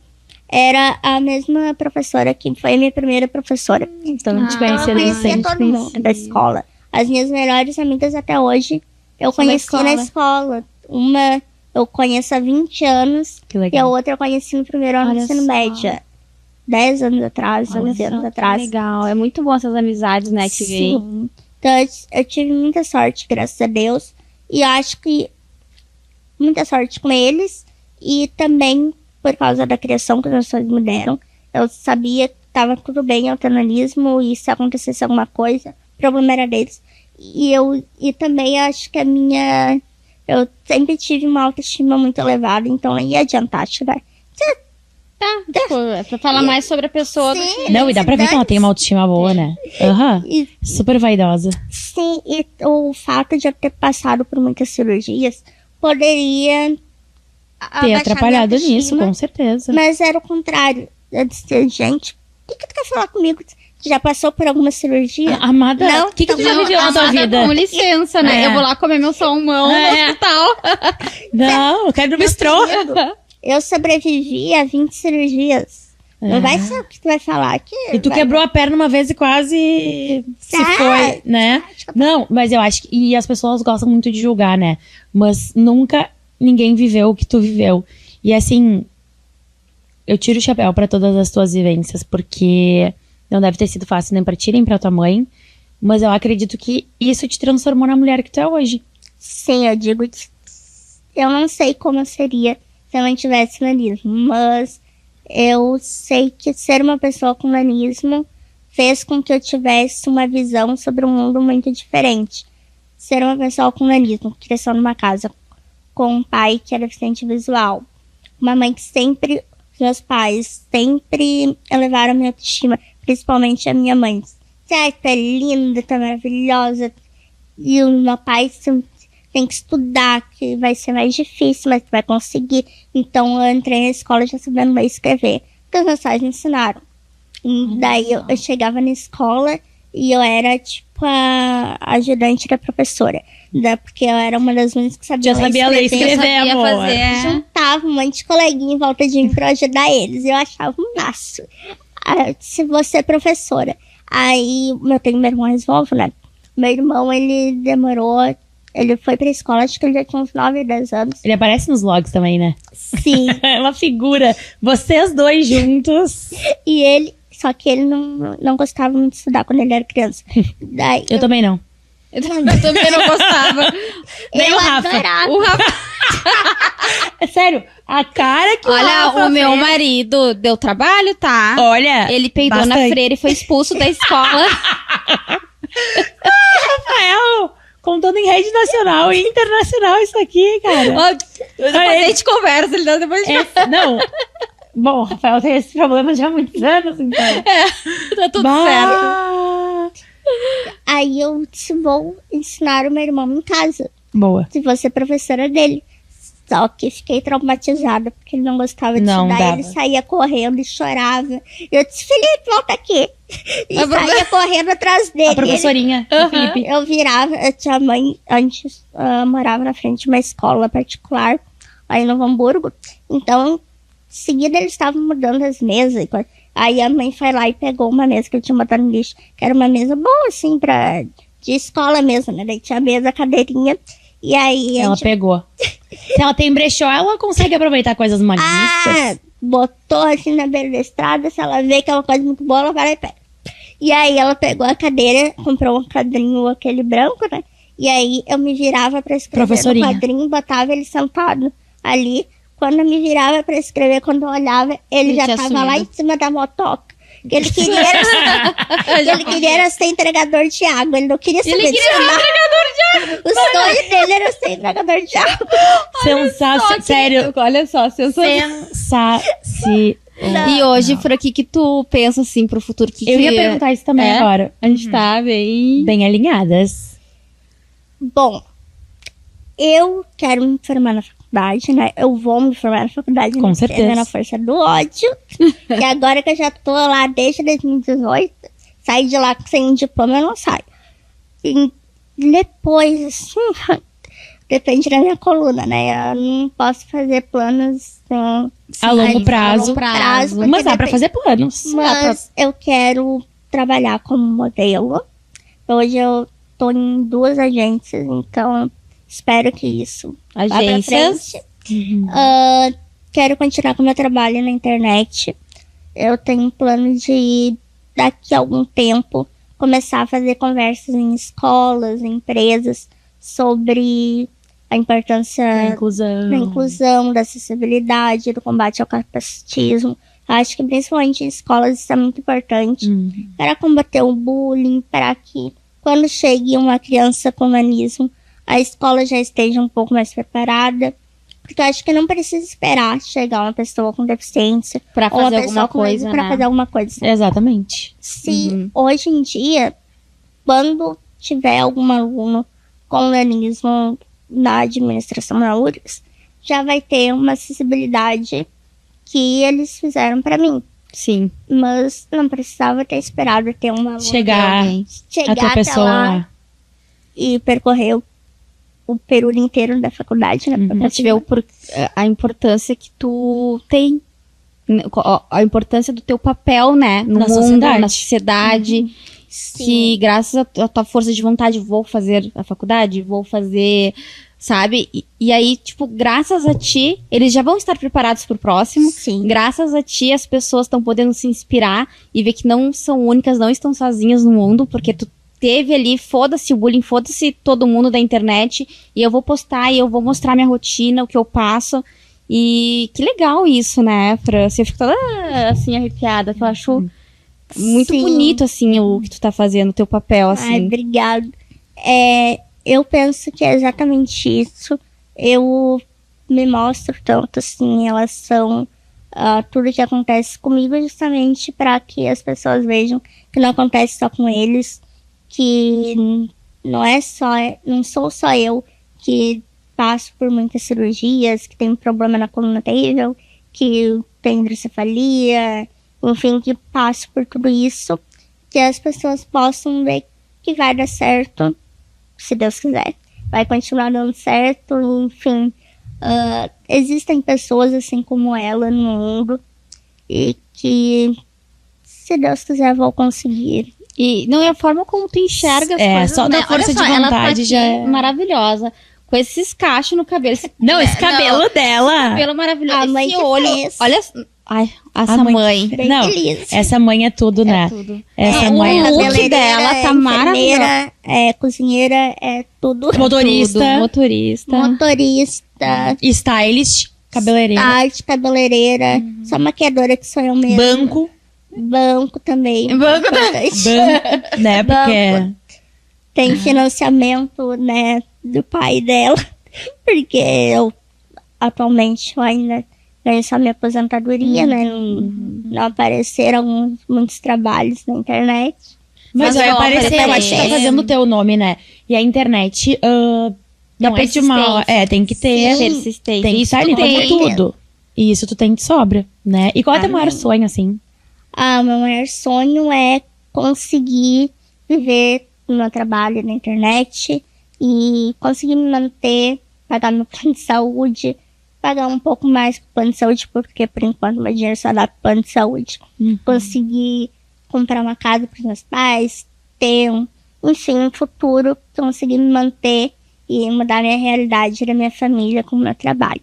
Speaker 3: era a mesma professora que foi a minha primeira professora.
Speaker 2: Então a gente conhecia
Speaker 3: Eu
Speaker 2: desde
Speaker 3: conhecia
Speaker 2: sempre.
Speaker 3: todo mundo da escola. As minhas melhores amigas até hoje, eu conheci na escola. Uma eu conheço há 20 anos
Speaker 2: Que
Speaker 3: e a
Speaker 2: legal.
Speaker 3: outra eu conheci no primeiro ano do ensino médio. 10 anos atrás, 11 anos atrás.
Speaker 1: Legal, é muito bom essas amizades, né, que vem.
Speaker 3: Sim. Então eu tive muita sorte, graças a Deus. E acho que muita sorte com eles. E também por causa da criação que os meus pais me deram. Eu sabia que estava tudo bem, eu ter nanismo, e se acontecesse alguma coisa, o problema era deles. E também acho que eu sempre tive uma autoestima muito elevada, então não ia adiantar chegar.
Speaker 1: Tá, tipo, é pra falar mais sobre a pessoa.
Speaker 3: Sim.
Speaker 2: Não, e dá pra ver que ela tem uma autoestima boa, né? Aham.
Speaker 3: E,
Speaker 2: Super vaidosa.
Speaker 3: sim, e o fato de eu ter passado por muitas cirurgias poderia
Speaker 2: Ter atrapalhado nisso, com certeza.
Speaker 3: Mas era o contrário. Eu disse, gente, o que tu quer falar comigo? Tu já passou por alguma cirurgia?
Speaker 2: Amada,
Speaker 3: Não,
Speaker 2: o que tu já
Speaker 1: Não,
Speaker 2: viveu na tua
Speaker 1: Amada,
Speaker 2: vida?
Speaker 1: Com licença, né? Eu vou lá comer meu salmão no hospital.
Speaker 2: Não, eu quero ir no bistrô.
Speaker 3: Eu sobrevivi a 20 cirurgias. Não vai ser o que tu vai falar aqui.
Speaker 2: E tu quebrou a perna uma vez e quase se foi, né? Não, mas eu acho que... E as pessoas gostam muito de julgar, né? Mas nunca ninguém viveu o que tu viveu. E assim, eu tiro o chapéu pra todas as tuas vivências, porque não deve ter sido fácil nem pra ti, nem pra tua mãe. Mas eu acredito que isso te transformou na mulher que tu é hoje.
Speaker 3: Sim, eu digo que eu não sei como eu seria se eu não tivesse nanismo, mas eu sei que ser uma pessoa com nanismo fez com que eu tivesse uma visão sobre o mundo muito diferente. Ser uma pessoa com nanismo, que cresceu numa casa com um pai que era deficiente visual, uma mãe que sempre, meus pais sempre elevaram a minha autoestima, principalmente a minha mãe. Tu é linda, tu é maravilhosa. E o meu pai tem que estudar, que vai ser mais difícil, mas tu vai conseguir. Então eu entrei na escola já sabendo ler e escrever, porque os meus pais me ensinaram. E daí eu chegava na escola e eu era tipo a ajudante da professora. Porque eu era uma das únicas que sabia
Speaker 2: ler e escrever, amor.
Speaker 3: Juntava um monte de coleguinha em volta de mim pra ajudar eles. Eu achava um laço. Se você é professora. Aí eu tenho meu irmão mais novo, né? Meu irmão, ele demorou... Ele foi pra escola, acho que ele já tinha uns 9, 10 anos.
Speaker 2: Ele aparece nos vlogs também, né?
Speaker 3: Sim.
Speaker 2: É uma figura. Vocês dois juntos.
Speaker 3: E ele... Só que ele não gostava muito de estudar quando ele era criança. Daí,
Speaker 2: Eu também não.
Speaker 1: Eu também não gostava.
Speaker 2: Nem o Rafa.
Speaker 3: adorava.
Speaker 1: O Rafa...
Speaker 2: É sério, a cara que
Speaker 1: Olha,
Speaker 2: Rafa
Speaker 1: o meu
Speaker 2: fez.
Speaker 1: marido deu trabalho, tá?
Speaker 2: Olha,
Speaker 1: Ele peidou na
Speaker 2: bastante.
Speaker 1: freira e foi expulso da escola.
Speaker 2: Rafael, contando em rede nacional e internacional isso aqui, cara.
Speaker 1: Depois a gente conversa, ele dá depois de
Speaker 2: Não, Bom, o Rafael tem esse problema já há muitos anos, então.
Speaker 1: Tá tudo certo.
Speaker 3: Aí eu disse, vou ensinar o meu irmão em casa.
Speaker 2: Boa.
Speaker 3: Se você é professora dele. Só que fiquei traumatizada, porque ele não gostava de
Speaker 2: Não
Speaker 3: estudar.
Speaker 2: dava.
Speaker 3: Ele saía correndo e chorava. Eu disse, Felipe, volta aqui. E saía correndo atrás dele.
Speaker 2: A professorinha, o Felipe.
Speaker 3: Eu virava, eu tinha mãe, antes morava na frente de uma escola particular, aí no Novo Hamburgo. Então, em seguida eles estavam mudando as mesas. E coisa. Aí a mãe foi lá e pegou uma mesa que eu tinha botado no lixo, que era uma mesa boa, assim, de escola mesmo, né? Daí tinha a mesa, a cadeirinha. E aí
Speaker 2: Ela pegou. Se ela tem brechó, ela consegue aproveitar coisas magníficas.
Speaker 3: Botou assim na beira da estrada, se ela vê que é uma coisa muito boa, ela vai lá e pega. E aí ela pegou a cadeira, comprou um quadrinho, aquele branco, né? E aí eu me virava pra escrever no quadrinho, botava ele sentado ali. Quando eu me virava pra escrever, quando eu olhava, ele já tava lá em cima da motoca. Que ele queria era ser entregador de água. Ele não queria saber
Speaker 1: Ele queria ser entregador de água.
Speaker 3: O sonho dele era ser entregador de água.
Speaker 2: Sensacional. Sério.
Speaker 1: Olha só,
Speaker 2: Sensacional.
Speaker 1: E hoje, por aqui que tu pensa assim pro futuro?
Speaker 2: Eu ia perguntar isso também agora.
Speaker 1: A gente tá bem
Speaker 2: alinhadas.
Speaker 3: Bom, eu quero me formar na faculdade, né? Eu vou me formar na faculdade.
Speaker 2: Com certeza.
Speaker 3: Na força do ódio. E agora que eu já tô lá desde 2018, saí de lá sem um diploma, eu não saio. E depois, assim, depende da minha coluna, né? Eu não posso fazer planos
Speaker 2: a longo prazo. Mas dá pra fazer planos.
Speaker 3: Mas eu quero trabalhar como modelo. Hoje eu tô em 2 agências, então espero que isso vá pra frente. Quero continuar com o meu trabalho na internet. Eu tenho um plano de, daqui a algum tempo, começar a fazer conversas em escolas, em empresas, sobre a importância da inclusão, da acessibilidade, do combate ao capacitismo. Acho que principalmente em escolas isso é muito importante para combater o bullying, para que quando chegue uma criança com nanismo, a escola já esteja um pouco mais preparada. Porque eu acho que não precisa esperar chegar uma pessoa com deficiência
Speaker 1: pra fazer alguma coisa,
Speaker 3: pra fazer alguma coisa.
Speaker 2: Exatamente.
Speaker 3: Se hoje em dia, quando tiver algum aluno com nanismo na administração na URGS, já vai ter uma acessibilidade que eles fizeram pra mim.
Speaker 1: Sim.
Speaker 3: Mas não precisava ter esperado ter uma aluno
Speaker 2: chegar a tua pessoa
Speaker 3: lá e percorrer o período inteiro da faculdade, né?
Speaker 1: Pra te ver a importância que tu tem, a importância do teu papel, né? No mundo, na sociedade. Que graças à tua força de vontade, vou fazer a faculdade, vou fazer, sabe? E aí, tipo, graças a ti, eles já vão estar preparados pro próximo.
Speaker 3: Sim.
Speaker 1: Graças a ti, as pessoas estão podendo se inspirar e ver que não são únicas, não estão sozinhas no mundo, porque tu teve ali, foda-se o bullying, foda-se todo mundo da internet, e eu vou postar, e eu vou mostrar minha rotina, o que eu passo, e que legal isso, né, Fran? Você fica toda, assim, arrepiada, que eu acho muito bonito, assim, o que tu tá fazendo, o teu papel, assim.
Speaker 3: Ai, obrigado. Eu penso que é exatamente isso. Eu me mostro tanto, assim, em relação a tudo que acontece comigo, justamente para que as pessoas vejam que não acontece só com eles, que não sou só eu que passo por muitas cirurgias, que tem um problema na coluna terrível, que tem hidrocefalia, enfim, que passo por tudo isso, que as pessoas possam ver que vai dar certo, se Deus quiser. Vai continuar dando certo, enfim. Existem pessoas assim como ela no mundo e que, se Deus quiser, vão conseguir.
Speaker 1: E não é a forma como tu enxerga as coisas,
Speaker 2: só
Speaker 1: né?
Speaker 2: da força de
Speaker 1: ela
Speaker 2: vontade
Speaker 1: tá
Speaker 2: já é
Speaker 1: maravilhosa. Com esses cachos no cabelo.
Speaker 2: Não, esse cabelo dela.
Speaker 1: Cabelo maravilhoso.
Speaker 3: A mãe
Speaker 1: esse
Speaker 3: que
Speaker 1: olho.
Speaker 3: fez.
Speaker 1: Olha. Ai, essa mãe.
Speaker 3: Bem
Speaker 2: Não,
Speaker 3: feliz.
Speaker 2: essa mãe é tudo, né?
Speaker 1: Tudo.
Speaker 2: Essa mãe
Speaker 1: o look dela tá maravilhoso.
Speaker 3: Cozinheira, é tudo.
Speaker 2: Motorista.
Speaker 1: Tudo.
Speaker 3: Motorista.
Speaker 2: Stylist. Cabeleireira.
Speaker 3: Arte, cabeleireira. Só maquiadora que sou eu mesmo. Banco também.
Speaker 1: Banco,
Speaker 2: né? Porque
Speaker 3: tem financiamento, né, do pai dela. Porque eu, atualmente, eu ainda ganhei só minha aposentadoria, né? Não apareceram muitos trabalhos na internet.
Speaker 2: Mas vai aparecer, eu acho que tá fazendo o teu nome, né? E a internet, depois de uma hora, tem que ter
Speaker 1: persistência.
Speaker 2: Tem que estar ali como tudo. E isso tu tem de sobra, né? E qual é o teu maior sonho, assim?
Speaker 3: Meu maior sonho é conseguir viver no meu trabalho na internet e conseguir me manter, pagar meu plano de saúde, pagar um pouco mais pro plano de saúde, porque por enquanto meu dinheiro só dá pro plano de saúde. Conseguir comprar uma casa pros meus pais, ter um futuro, conseguir me manter e mudar minha realidade da minha família com o meu trabalho.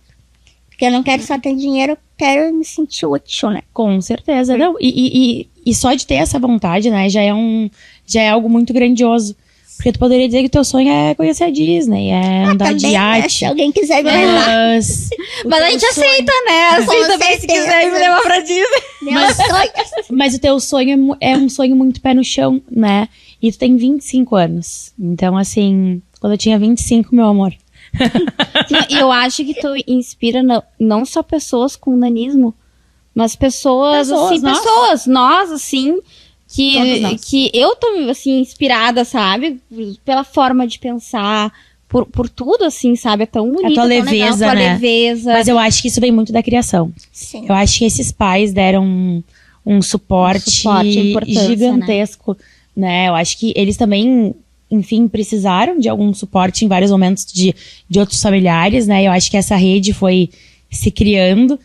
Speaker 3: Porque eu não quero só ter dinheiro, eu quero me sentir útil, né?
Speaker 2: Com certeza. Não, e só de ter essa vontade, né, já é algo muito grandioso. Porque tu poderia dizer que o teu sonho é conhecer a Disney, é andar
Speaker 3: também,
Speaker 2: de iate.
Speaker 3: né? Se alguém quiser me levar.
Speaker 1: Mas a gente aceita, né? Aceita bem se quiser me levar pra Disney.
Speaker 3: Meu sonho.
Speaker 2: Mas o teu sonho é um sonho muito pé no chão, né? E tu tem 25 anos. Então, assim, quando eu tinha 25, meu amor.
Speaker 1: E eu acho que tu inspira não só pessoas com nanismo, mas pessoas, nós, assim, que eu tô, assim, inspirada, sabe? Pela forma de pensar, por tudo, assim, sabe? É tão bonita,
Speaker 2: a tua
Speaker 1: tão
Speaker 2: leveza,
Speaker 1: legal, tua
Speaker 2: né?
Speaker 1: leveza.
Speaker 2: Mas eu acho que isso vem muito da criação.
Speaker 3: Sim.
Speaker 2: Eu acho que esses pais deram um suporte gigantesco, né? Eu acho que eles também, enfim, precisaram de algum suporte em vários momentos de outros familiares, né? Eu acho que essa rede foi se criando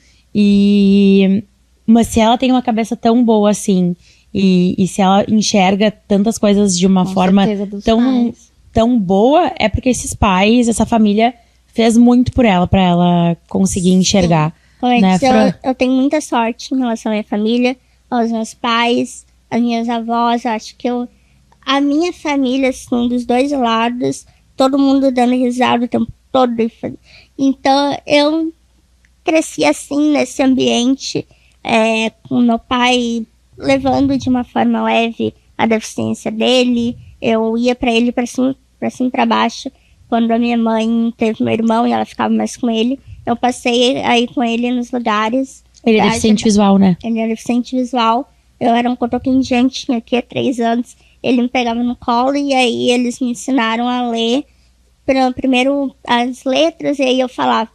Speaker 2: mas se ela tem uma cabeça tão boa assim e se ela enxerga tantas coisas de uma forma tão boa, é porque esses pais, essa família fez muito por ela, pra ela conseguir enxergar.
Speaker 3: Como
Speaker 2: né,
Speaker 3: eu tenho muita sorte em relação à minha família, aos meus pais, às minhas avós. Acho que a minha família, assim, dos dois lados, todo mundo dando risada o tempo todo. Então, eu cresci assim, nesse ambiente, com meu pai levando de uma forma leve a deficiência dele. Eu ia pra ele pra cima e pra baixo. Quando a minha mãe teve meu irmão e ela ficava mais com ele, eu passei aí com ele nos lugares.
Speaker 2: Ele é deficiente visual, né?
Speaker 3: Ele é deficiente visual. Eu era um cotoquinho de gente, tinha aqui há 3 anos. Ele me pegava no colo e aí eles me ensinaram a ler primeiro as letras, e aí eu falava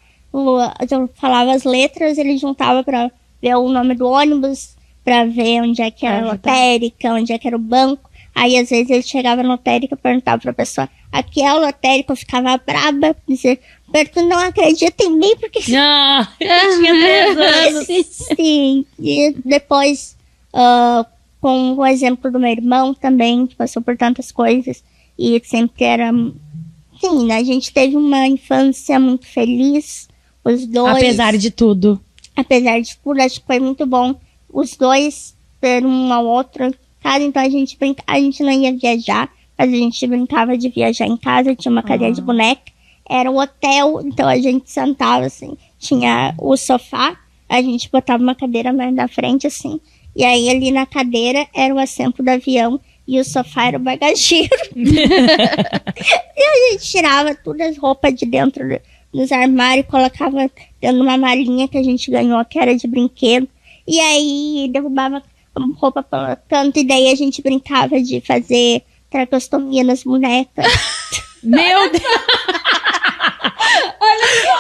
Speaker 3: as letras, ele juntava pra ver o nome do ônibus, pra ver onde é que era a lotérica, onde é que era o banco. Aí às vezes ele chegava na lotérica e perguntava pra pessoa: aqui é a lotérica? Eu ficava braba, dizia: tu não acredita em mim porque...
Speaker 2: Ah, eu tinha 3 anos.
Speaker 3: Sim, e depois, com o exemplo do meu irmão também, que passou por tantas coisas, e sempre era... Sim, a gente teve uma infância muito feliz, os dois.
Speaker 2: Apesar de tudo.
Speaker 3: Apesar de tudo, acho que foi muito bom os dois ter um ao outro em casa. Então a gente não ia viajar, mas a gente brincava de viajar em casa. Tinha uma cadeira de boneca, era um hotel, então a gente sentava assim, tinha o sofá, a gente botava uma cadeira mais na frente assim, e aí ali na cadeira era o assento do avião e o sofá era o bagageiro. E a gente tirava todas as roupas de dentro dos armários e colocava dentro de uma malinha que a gente ganhou, que era de brinquedo. E aí derrubava roupa pelo canto, e daí a gente brincava de fazer tracostomia nas bonecas.
Speaker 2: Meu Deus!
Speaker 1: Olha só!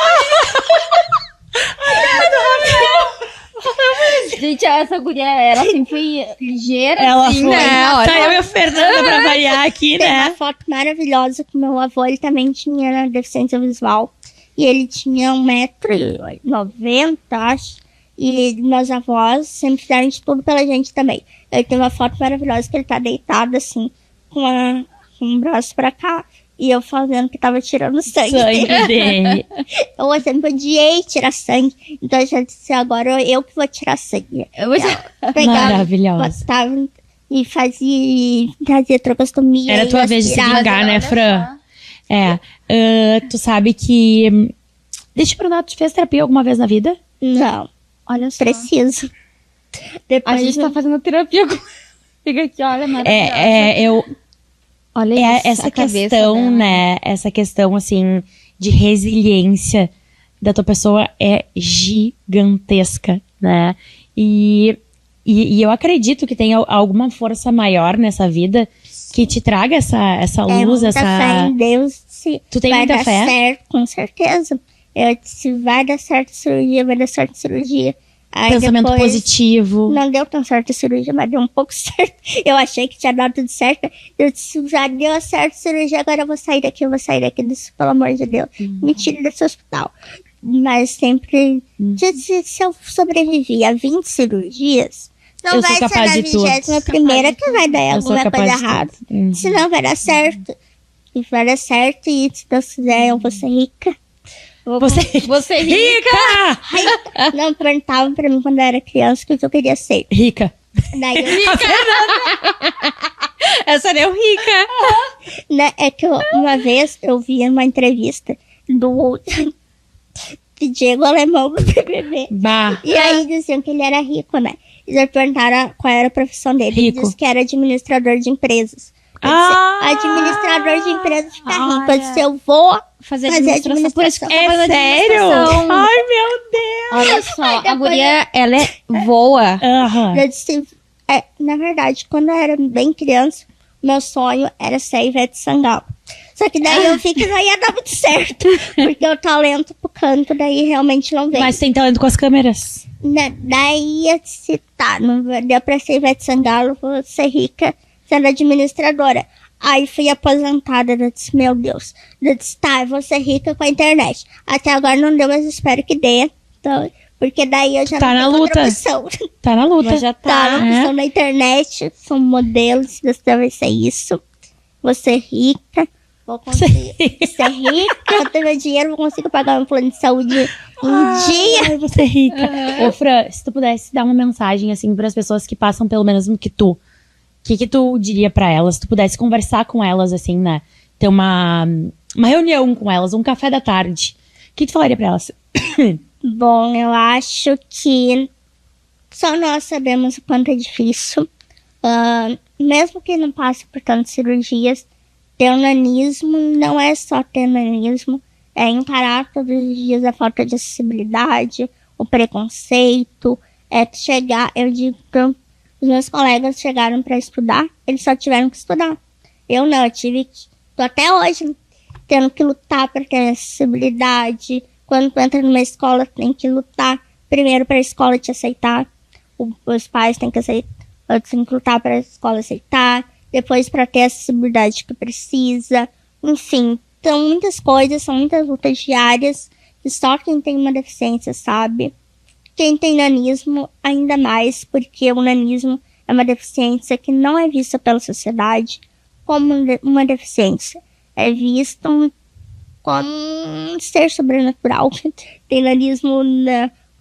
Speaker 1: Gente, essa guria, ela sempre foi ligeira.
Speaker 2: Ela
Speaker 1: assim,
Speaker 2: foi.
Speaker 1: Né?
Speaker 2: Tá eu e a Fernanda pra variar aqui,
Speaker 3: Tem
Speaker 2: né?
Speaker 3: uma foto maravilhosa com meu avô, ele também tinha deficiência visual. E ele tinha 1,90 m, acho. E meus avós sempre fizeram de tudo pela gente também. Ele tem uma foto maravilhosa que ele tá deitado assim, com um braço pra cá. E eu fazendo que tava tirando sangue
Speaker 2: dele.
Speaker 3: Eu sempre odiei tirar sangue. Então eu já disse: agora eu que vou tirar sangue.
Speaker 2: Maravilhosa.
Speaker 3: Botava e fazia tracostomia.
Speaker 2: Era a tua vez de se vingar, né, Fran? Tu sabe que... Deixa eu perguntar, tu fez terapia alguma vez na vida?
Speaker 3: Não.
Speaker 1: Olha só.
Speaker 3: Preciso. Depois
Speaker 1: a gente tá fazendo terapia com... Fica aqui, olha, maravilhosa.
Speaker 2: Olha essa questão, né? Essa questão, assim, de resiliência da tua pessoa é gigantesca, né? E eu acredito que tem alguma força maior nessa vida que te traga essa luz,
Speaker 3: muita fé em Deus. Se
Speaker 2: Tu tem
Speaker 3: vai
Speaker 2: muita
Speaker 3: dar
Speaker 2: fé?
Speaker 3: certo, com certeza. Se vai dar certo a cirurgia, vai dar certo a cirurgia. Aí
Speaker 2: Pensamento
Speaker 3: depois,
Speaker 2: positivo.
Speaker 3: Não deu tão certo a cirurgia, mas deu um pouco certo. Eu achei que tinha dado tudo certo. Eu disse, já deu certo a cirurgia, agora eu vou sair daqui, disse, pelo amor de Deus. Me tire desse hospital. Mas sempre, se eu sobrevivi a 20 cirurgias, não
Speaker 2: Eu
Speaker 3: vai
Speaker 2: sou
Speaker 3: ser
Speaker 2: capaz
Speaker 3: na
Speaker 2: de tudo.
Speaker 3: 21ª que vai dar
Speaker 2: Eu sou
Speaker 3: alguma
Speaker 2: capaz
Speaker 3: coisa
Speaker 2: de
Speaker 3: errada.
Speaker 2: tudo.
Speaker 3: Senão vai dar certo. E vai dar certo, e se Deus quiser, eu vou ser rica.
Speaker 1: Você
Speaker 2: Rica!
Speaker 3: Não perguntavam pra mim quando eu era criança o que eu queria ser.
Speaker 2: Rica.
Speaker 3: Daí eu,
Speaker 1: Essa é rica.
Speaker 3: né, é que uma vez eu vi uma entrevista do Diego Alemão do BBB.
Speaker 2: Bah.
Speaker 3: E aí diziam que ele era rico, né? E eles perguntaram qual era a profissão dele.
Speaker 2: Rico.
Speaker 3: Ele disse que era administrador de empresas. Eu disse, administrador de empresas fica rico. Eu disse, eu vou
Speaker 1: Fazer
Speaker 3: fazer
Speaker 1: administração. Por isso que
Speaker 3: administração.
Speaker 1: eu tô fazendo
Speaker 2: Sério?
Speaker 1: administração.
Speaker 2: Ai, meu Deus!
Speaker 1: Olha só, a guria, ela voa.
Speaker 2: Aham.
Speaker 3: Eu disse, na verdade, quando eu era bem criança, meu sonho era ser a Ivete Sangalo. Só que daí eu vi que não ia dar muito certo. Porque o talento pro canto daí realmente não vem.
Speaker 2: Mas tem talento com as câmeras.
Speaker 3: Daí eu disse, tá, não deu pra ser Ivete Sangalo, vou ser rica sendo administradora. Aí fui aposentada, eu disse, meu Deus. Eu disse, tá, eu vou ser rica com a internet. Até agora não deu, mas espero que dê. Então, porque daí eu já
Speaker 2: Tá
Speaker 3: não
Speaker 2: na
Speaker 3: tenho
Speaker 2: luta.
Speaker 3: outra opção.
Speaker 2: Tá na luta.
Speaker 1: Mas já
Speaker 3: Tá,
Speaker 1: tá.
Speaker 3: uma opção na internet, sou modelo, se Deus quiser vai ser isso. Vou ser rica, vou conseguir ser rica, eu tenho meu dinheiro, vou conseguir pagar meu plano de saúde um dia.
Speaker 2: Ai, você é rica. Ô, Fran, se tu pudesse dar uma mensagem, assim, para as pessoas que passam pelo mesmo que tu, o que tu diria pra elas? Se tu pudesse conversar com elas, assim, né? Ter uma reunião com elas, um café da tarde. O que tu falaria pra elas?
Speaker 3: Bom, eu acho que só nós sabemos o quanto é difícil. Mesmo que não passe por tantas cirurgias, ter um nanismo não é só ter nanismo, é encarar todos os dias a falta de acessibilidade, o preconceito, chegar, eu digo, os meus colegas chegaram para estudar, eles só tiveram que estudar. Eu não, tô até hoje tendo que lutar para ter acessibilidade. Quando tu entra numa escola, tem que lutar primeiro para a escola te aceitar. Os pais têm que aceitar, tem que lutar para a escola aceitar. Depois para ter a acessibilidade que precisa. Enfim, são muitas coisas, são muitas lutas diárias que só quem tem uma deficiência sabe. Quem tem nanismo, ainda mais, porque o nanismo é uma deficiência que não é vista pela sociedade como uma deficiência. É visto como um ser sobrenatural. Tem nanismo,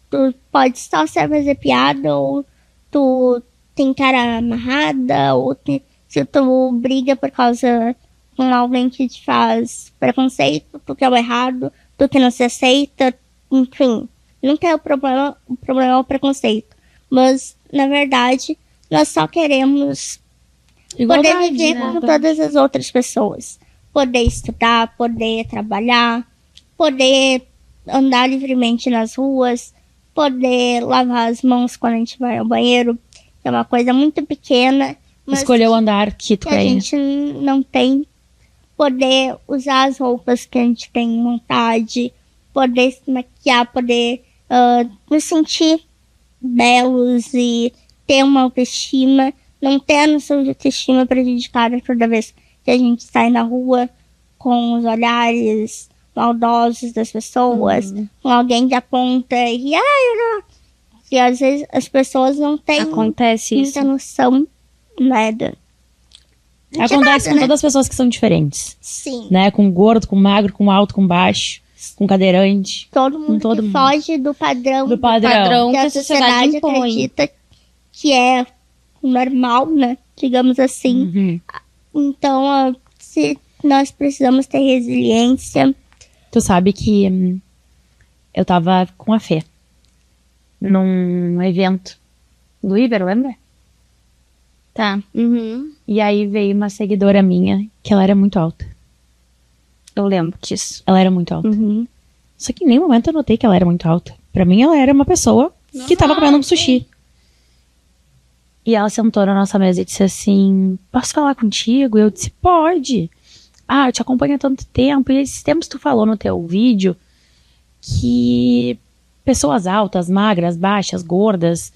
Speaker 3: tu pode só fazer piada, ou tu tem cara amarrada, ou se tu briga por causa com alguém que te faz preconceito, tu que é o errado, tu que não se aceita, enfim. Nunca é o problema é o preconceito. Mas, na verdade, nós só queremos poder viver como todas as outras pessoas. Poder estudar, poder trabalhar, poder andar livremente nas ruas, poder lavar as mãos quando a gente vai ao banheiro. É uma coisa muito pequena. Mas
Speaker 2: escolher o andar que tu
Speaker 3: que a
Speaker 2: quer.
Speaker 3: gente não tem. Poder usar as roupas que a gente tem vontade, poder se maquiar, poder nos sentir belos e ter uma autoestima, não ter a noção de autoestima prejudicada toda vez que a gente sai na rua com os olhares maldosos das pessoas, com alguém que aponta e que às vezes as pessoas não têm
Speaker 1: Acontece isso.
Speaker 3: muita noção, né?
Speaker 2: Acontece com todas as pessoas que são diferentes.
Speaker 3: Sim.
Speaker 2: Né? Com gordo, com magro, com alto, com baixo, com cadeirante.
Speaker 3: Todo mundo
Speaker 2: todo
Speaker 3: que
Speaker 2: mundo.
Speaker 3: foge do padrão,
Speaker 2: Do padrão.
Speaker 3: que a sociedade acredita que é normal, né? Digamos assim.
Speaker 2: Uhum.
Speaker 3: Então, se nós precisamos ter resiliência.
Speaker 2: Tu sabe que eu tava com a Fê num evento do Iber, lembra?
Speaker 1: Tá. Uhum.
Speaker 2: E aí veio uma seguidora minha que ela era muito alta.
Speaker 1: Eu lembro disso.
Speaker 2: Ela era muito alta.
Speaker 1: Uhum.
Speaker 2: Só que em nenhum momento eu notei que ela era muito alta. Pra mim, ela era uma pessoa que tava comendo um sushi. E ela sentou na nossa mesa e disse assim, posso falar contigo? E eu disse, pode. Eu te acompanho há tanto tempo. E esses tempos tu falou no teu vídeo que pessoas altas, magras, baixas, gordas,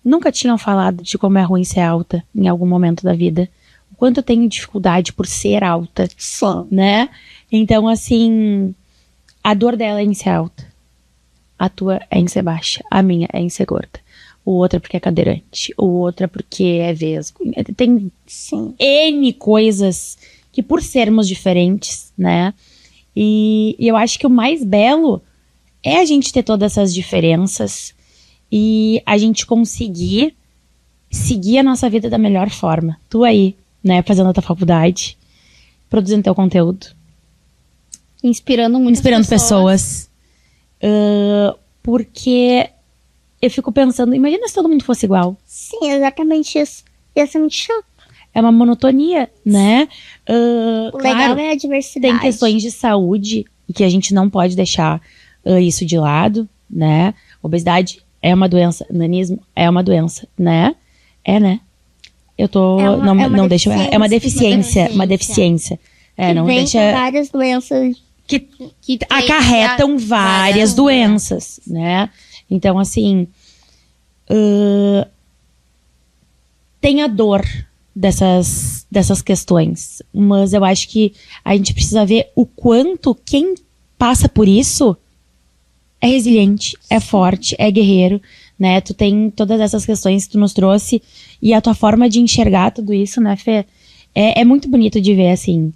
Speaker 2: nunca tinham falado de como é ruim ser alta em algum momento da vida. O quanto eu tenho dificuldade por ser alta.
Speaker 3: Sim.
Speaker 2: Né? Então, assim, a dor dela é em ser alta. A tua é em ser baixa. A minha é em ser gorda. O outro é porque é cadeirante. O outro é porque é vesgo. Tem
Speaker 3: Sim.
Speaker 2: N coisas que, por sermos diferentes, né? E eu acho que o mais belo é a gente ter todas essas diferenças e a gente conseguir seguir a nossa vida da melhor forma. Tu aí, né, fazendo a tua faculdade, produzindo teu conteúdo.
Speaker 1: Inspirando muitas
Speaker 2: pessoas. Porque eu fico pensando, imagina se todo mundo fosse igual.
Speaker 3: Sim, exatamente isso. Ia ser muito chato.
Speaker 2: É uma monotonia, né?
Speaker 3: O legal é a diversidade.
Speaker 2: Tem questões de saúde que a gente não pode deixar isso de lado, né? Obesidade é uma doença, nanismo é uma doença, né? Né? Eu tô... não deixa eu errar. É uma deficiência. Uma deficiência. Não
Speaker 3: vem
Speaker 2: deixa...
Speaker 3: com várias doenças.
Speaker 2: Que acarretam várias doenças, né? Então, assim... tem a dor dessas questões. Mas eu acho que a gente precisa ver o quanto quem passa por isso é resiliente, é forte, é guerreiro, né? Tu tem todas essas questões que tu nos trouxe e a tua forma de enxergar tudo isso, né, Fê? É muito bonito de ver, assim.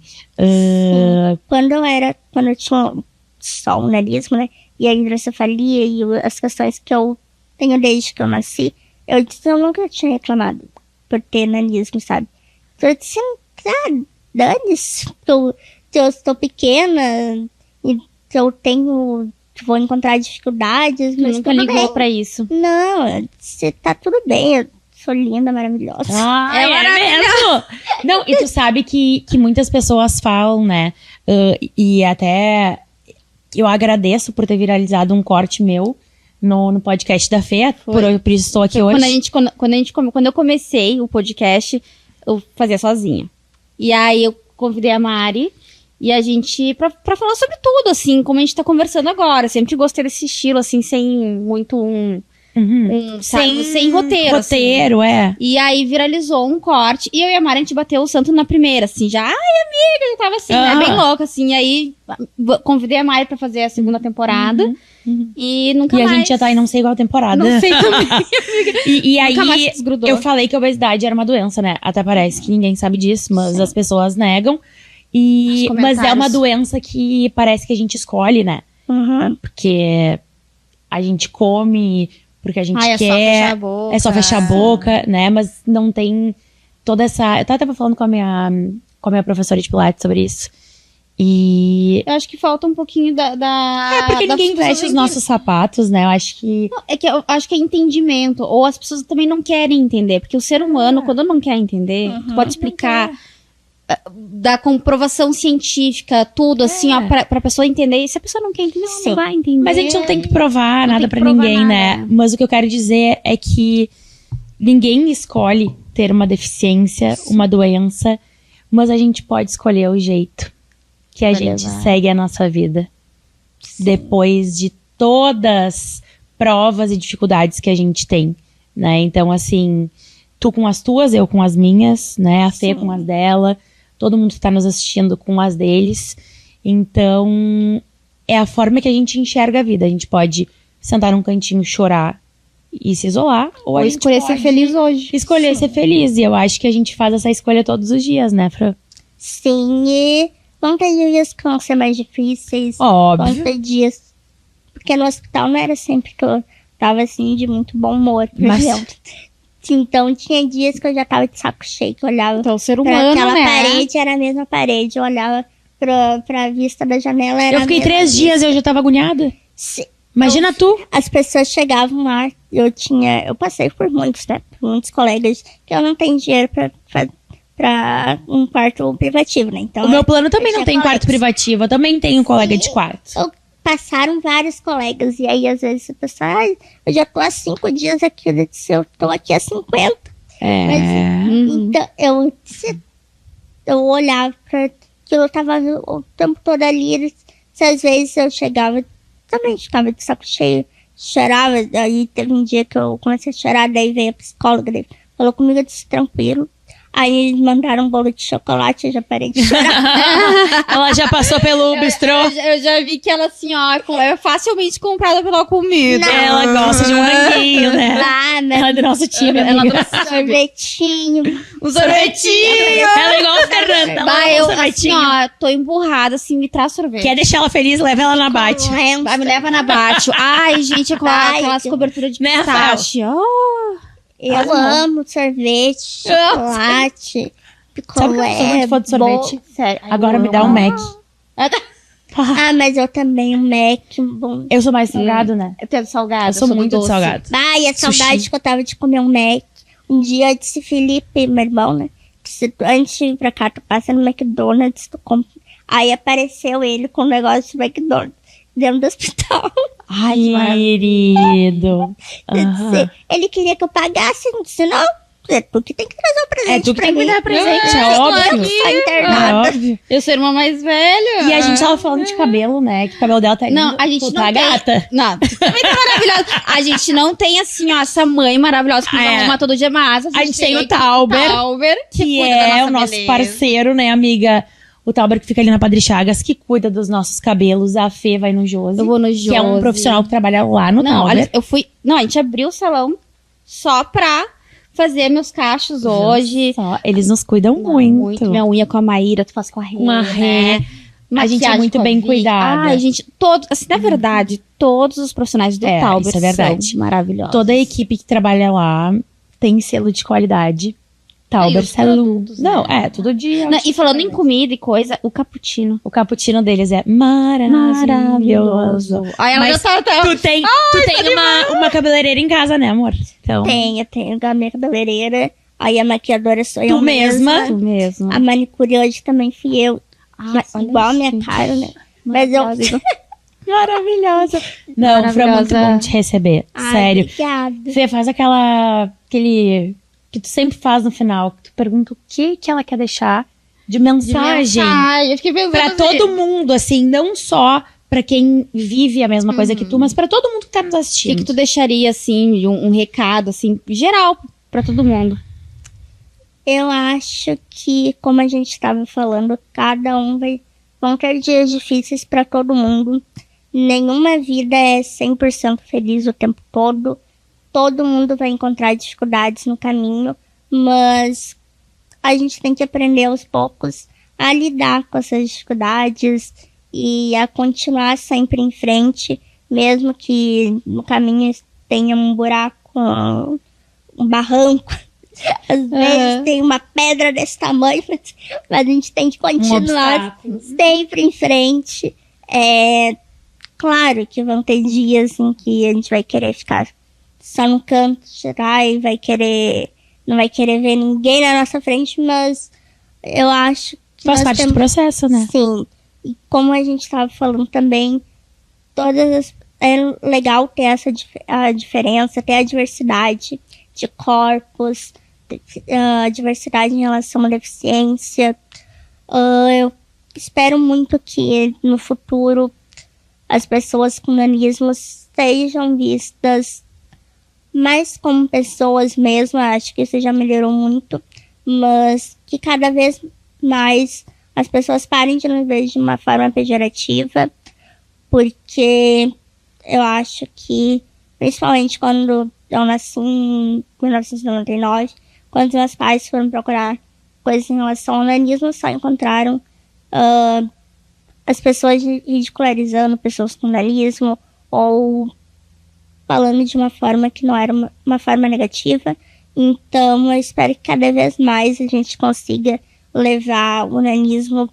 Speaker 3: Quando eu tinha só o nanismo, né? E a hidrocefalia e as questões que eu tenho desde que eu nasci, eu disse, eu nunca tinha reclamado por ter nanismo, sabe? Então eu disse, dane-se, eu estou pequena e eu vou encontrar dificuldades, mas
Speaker 1: nunca ligou pra isso.
Speaker 3: Não, você tá tudo bem, eu sou linda, maravilhosa.
Speaker 2: É mesmo? Não, e tu sabe que muitas pessoas falam, né? E até eu agradeço por ter viralizado um corte meu no podcast da Fê, por isso estou aqui hoje.
Speaker 1: Quando eu comecei o podcast, eu fazia sozinha. E aí eu convidei a Mari e a gente, pra falar sobre tudo, assim, como a gente tá conversando agora. Sempre gostei desse estilo, assim, sem muito sem roteiro.
Speaker 2: Roteiro,
Speaker 1: assim. E aí viralizou um corte. E eu e a Mari, a gente bateu o santo na primeira, assim, já. Ai, amiga, eu tava assim, né? Bem louca, assim. E aí convidei a Mari pra fazer a segunda temporada. E nunca mais.
Speaker 2: E a gente já tá em não sei qual temporada.
Speaker 1: Não sei também.
Speaker 2: e aí,
Speaker 1: nunca mais se desgrudou.
Speaker 2: Eu falei que a obesidade era uma doença, né? Até parece que ninguém sabe disso, mas as pessoas negam. Mas é uma doença que parece que a gente escolhe, né? Porque a gente come, porque a gente quer.
Speaker 1: Só fechar a boca.
Speaker 2: É só fechar a boca, né? Mas não tem toda essa... Eu tava falando com a minha professora de Pilates sobre isso. E...
Speaker 1: eu acho que falta um pouquinho
Speaker 2: porque ninguém veste os nossos sapatos, né? Eu acho que...
Speaker 1: eu acho que é entendimento. Ou as pessoas também não querem entender. Porque o ser humano, quando não quer entender, tu pode explicar da comprovação científica, tudo assim, ó, pra pessoa entender. E se a pessoa não quer entender, ela não vai entender.
Speaker 2: Mas a gente não tem que provar nada pra ninguém, né? Mas o que eu quero dizer é que ninguém escolhe ter uma deficiência, uma doença, mas a gente pode escolher o jeito que a gente segue a nossa vida. Depois de todas provas e dificuldades que a gente tem, né? Então, assim, tu com as tuas, eu com as minhas, né? A Fê com as dela, todo mundo que tá nos assistindo com as deles. Então, é a forma que a gente enxerga a vida. A gente pode sentar num cantinho, chorar e se isolar, ou a gente
Speaker 1: escolher ser feliz hoje.
Speaker 2: Escolher ser feliz. E eu acho que a gente faz essa escolha todos os dias, né, Fran?
Speaker 3: Sim, e vão ter dias que vão ser mais difíceis.
Speaker 2: Óbvio.
Speaker 3: Vão ter dias... Porque no hospital não era sempre que eu tava, assim, de muito bom humor, por exemplo. Então, tinha dias que eu já tava de saco cheio, que eu olhava
Speaker 1: então, o ser humano,
Speaker 3: aquela
Speaker 1: né?
Speaker 3: parede, era a mesma parede. Eu olhava pra vista da janela, era
Speaker 2: eu fiquei 3 dias e eu já tava agoniada.
Speaker 3: Sim.
Speaker 2: Imagina tu.
Speaker 3: As pessoas chegavam lá, eu passei por muitos, né? Por muitos colegas que eu não tenho dinheiro pra pra um quarto privativo, né? Então,
Speaker 2: O meu plano também
Speaker 3: eu
Speaker 2: não
Speaker 3: tinha
Speaker 2: tem quarto
Speaker 3: colegas.
Speaker 2: privativo. Eu também tenho colega de quarto.
Speaker 3: Passaram vários colegas, e aí às vezes a pessoa, eu já tô há 5 dias aqui, eu disse, eu tô aqui há 50. Então, eu olhava pra que eu tava o tempo todo ali, se às vezes eu chegava, também ficava de saco cheio, chorava, aí teve um dia que eu comecei a chorar, daí veio a psicóloga, daí falou comigo, eu disse, tranquilo. Aí eles mandaram um bolo de chocolate, eu já parei de chorar.
Speaker 2: Ela já passou pelo bistrô.
Speaker 1: Eu já vi que ela, assim, ó, é facilmente comprada pela comida.
Speaker 2: Ela gosta de um ranguinho, né? Ela é do nosso time,
Speaker 1: Ela
Speaker 2: amiga.
Speaker 1: trouxe
Speaker 3: Sorvetinho.
Speaker 1: um sorvetinho.
Speaker 2: Ela é igual a Fernanda. Ela
Speaker 1: Bah,
Speaker 2: ama
Speaker 1: eu,
Speaker 2: um
Speaker 1: assim,
Speaker 2: sorvetinho.
Speaker 1: ó, tô emburrada, assim, me traz sorvete.
Speaker 2: Quer deixar ela feliz, leva ela na bate.
Speaker 1: Vai, me leva na bate. Ai, gente, aquelas
Speaker 3: que-
Speaker 1: coberturas de
Speaker 2: Né,
Speaker 1: pistache. Oh.
Speaker 3: Eu amo sorvete, chocolate,
Speaker 2: Sabe que eu não sou muito fã de sorvete?
Speaker 3: Sério.
Speaker 2: Agora me dá um Mac.
Speaker 3: Mas eu também, um Mac, bom.
Speaker 2: Eu sou mais salgado, né?
Speaker 1: Eu tenho salgado.
Speaker 2: Eu sou muito de
Speaker 1: doce.
Speaker 2: salgado.
Speaker 3: Ai, a saudade que eu tava de comer um Mac. Um dia eu disse, Felipe, meu irmão, né? Que se tu, antes de ir pra cá, tu passa no McDonald's, tu compra. Aí apareceu ele com um negócio de McDonald's dentro do hospital.
Speaker 2: Ai, querido.
Speaker 3: Eu disse, ele queria que eu pagasse. Eu disse, não, é tu que tem que trazer o presente.
Speaker 2: É tu que
Speaker 3: pra
Speaker 2: tem que me
Speaker 3: mim.
Speaker 2: dar presente, é
Speaker 3: Eu
Speaker 2: óbvio.
Speaker 3: sou
Speaker 2: É
Speaker 3: internada.
Speaker 2: óbvio.
Speaker 1: Eu sou a irmã mais velha.
Speaker 2: E a gente tava falando de cabelo, né? Que o cabelo dela tá lindo.
Speaker 1: Não, a gente
Speaker 2: Tu
Speaker 1: não
Speaker 2: tá
Speaker 1: tem.
Speaker 2: gata.
Speaker 1: Não, tu também tá maravilhosa. A gente não tem, assim, ó, essa mãe maravilhosa que nos
Speaker 2: É.
Speaker 1: arruma todo dia massa.
Speaker 2: A gente tem o Tauber, que
Speaker 1: cuida da
Speaker 2: é
Speaker 1: nossa
Speaker 2: o nosso
Speaker 1: beleza.
Speaker 2: parceiro, né, amiga? O Tauber que fica ali na Padre Chagas, que cuida dos nossos cabelos. A Fê vai no Josi.
Speaker 1: Eu vou no Josi.
Speaker 2: Que é um profissional que trabalha lá no
Speaker 1: Não,
Speaker 2: Tauber.
Speaker 1: eu fui... Não, a gente abriu o salão só pra fazer meus cachos hoje.
Speaker 2: Só, eles nos cuidam
Speaker 1: Não,
Speaker 2: muito.
Speaker 1: Minha unha com a Maíra, tu faz com a Rê,
Speaker 2: Com a Rê.
Speaker 1: né?
Speaker 2: A gente é
Speaker 1: Maquiagem
Speaker 2: muito
Speaker 1: com a
Speaker 2: bem
Speaker 1: Vi.
Speaker 2: cuidada.
Speaker 1: Ai, gente, todos... Assim, na verdade, todos os profissionais do
Speaker 2: É,
Speaker 1: Tauber
Speaker 2: isso é verdade.
Speaker 1: são maravilhosos.
Speaker 2: Toda a equipe que trabalha lá tem selo de qualidade. Tauber
Speaker 1: os
Speaker 2: Salon.
Speaker 1: produtos, né?
Speaker 2: Não, tudo dia.
Speaker 1: Não, e falando em comida e coisa, o cappuccino.
Speaker 2: O cappuccino deles é maravilhoso.
Speaker 1: Aí ela
Speaker 2: Mas
Speaker 1: já tá...
Speaker 2: Tu tem uma cabeleireira em casa, né, amor? Então,
Speaker 3: Tenho a minha cabeleireira. Aí a maquiadora sou eu
Speaker 2: Tu mesma?
Speaker 1: Tu mesmo.
Speaker 3: A manicure hoje também fui eu.
Speaker 1: olha
Speaker 3: Igual a minha
Speaker 1: gente.
Speaker 3: cara, né? Mas eu...
Speaker 2: maravilhosa. Não, foi muito
Speaker 1: Maravilhosa.
Speaker 2: bom te receber.
Speaker 3: Ai,
Speaker 2: Sério.
Speaker 3: obrigada.
Speaker 2: Fê, faz aquele que tu sempre faz no final. Que tu pergunta o que ela quer deixar de mensagem.
Speaker 1: Ai, eu fiquei pensando
Speaker 2: Pra todo mundo, assim, não só pra quem vive a mesma coisa que tu, mas pra todo mundo que tá nos
Speaker 1: O
Speaker 2: assistindo.
Speaker 1: que tu deixaria, assim, de um recado, assim, geral pra todo mundo?
Speaker 3: Eu acho que, como a gente estava falando, cada um vão ter dias difíceis para todo mundo. Nenhuma vida é 100% feliz o tempo todo. Todo mundo vai encontrar dificuldades no caminho, mas a gente tem que aprender aos poucos a lidar com essas dificuldades e a continuar sempre em frente, mesmo que no caminho tenha um buraco, um barranco. Às vezes tem uma pedra desse tamanho, mas a gente tem que continuar sempre em frente. Claro que vão ter dias em que a gente vai querer ficar só no canto, tirar e não vai querer ver ninguém na nossa frente, mas eu acho que
Speaker 2: Faz
Speaker 3: nós
Speaker 2: parte
Speaker 3: temos...
Speaker 2: do processo, né?
Speaker 3: Sim, e como a gente estava falando também, é legal ter a diferença, ter a diversidade de corpos, a diversidade em relação à deficiência. Eu espero muito que no futuro as pessoas com nanismo sejam vistas mais como pessoas mesmo. Acho que isso já melhorou muito, mas que cada vez mais as pessoas parem de nos ver de uma forma pejorativa, porque eu acho que, principalmente quando eu nasci em 1999, quando meus pais foram procurar coisas em relação ao nanismo, só encontraram as pessoas ridicularizando pessoas com nanismo ou falando de uma forma que não era uma forma negativa. Então, eu espero que cada vez mais a gente consiga levar o nanismo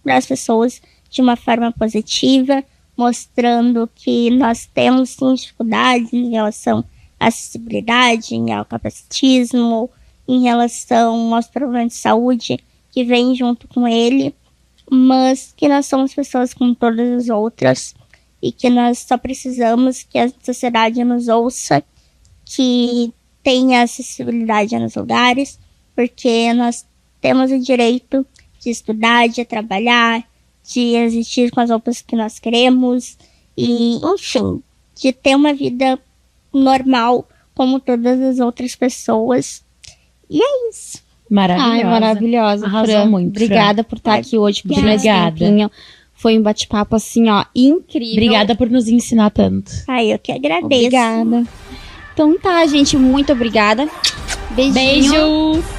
Speaker 3: para as pessoas de uma forma positiva, mostrando que nós temos sim dificuldades em relação à acessibilidade, ao capacitismo, em relação aos problemas de saúde que vêm junto com ele, mas que nós somos pessoas como todas as outras e que nós só precisamos que a sociedade nos ouça, que tenha acessibilidade nos lugares, porque nós temos o direito de estudar, de trabalhar, de existir com as roupas que nós queremos e, enfim, de ter uma vida normal como todas as outras pessoas. E é isso.
Speaker 2: Maravilhosa.
Speaker 1: Ai, maravilhosa,
Speaker 2: Arrasou
Speaker 1: Fran.
Speaker 2: muito,
Speaker 1: Obrigada por estar aqui hoje, por mais
Speaker 2: Obrigada.
Speaker 1: tempinho. Foi um bate-papo, assim, ó, incrível.
Speaker 2: Obrigada por nos ensinar tanto.
Speaker 3: Ai, eu que agradeço.
Speaker 1: Obrigada. Então tá, gente, muito obrigada. Beijinho.
Speaker 2: Beijos!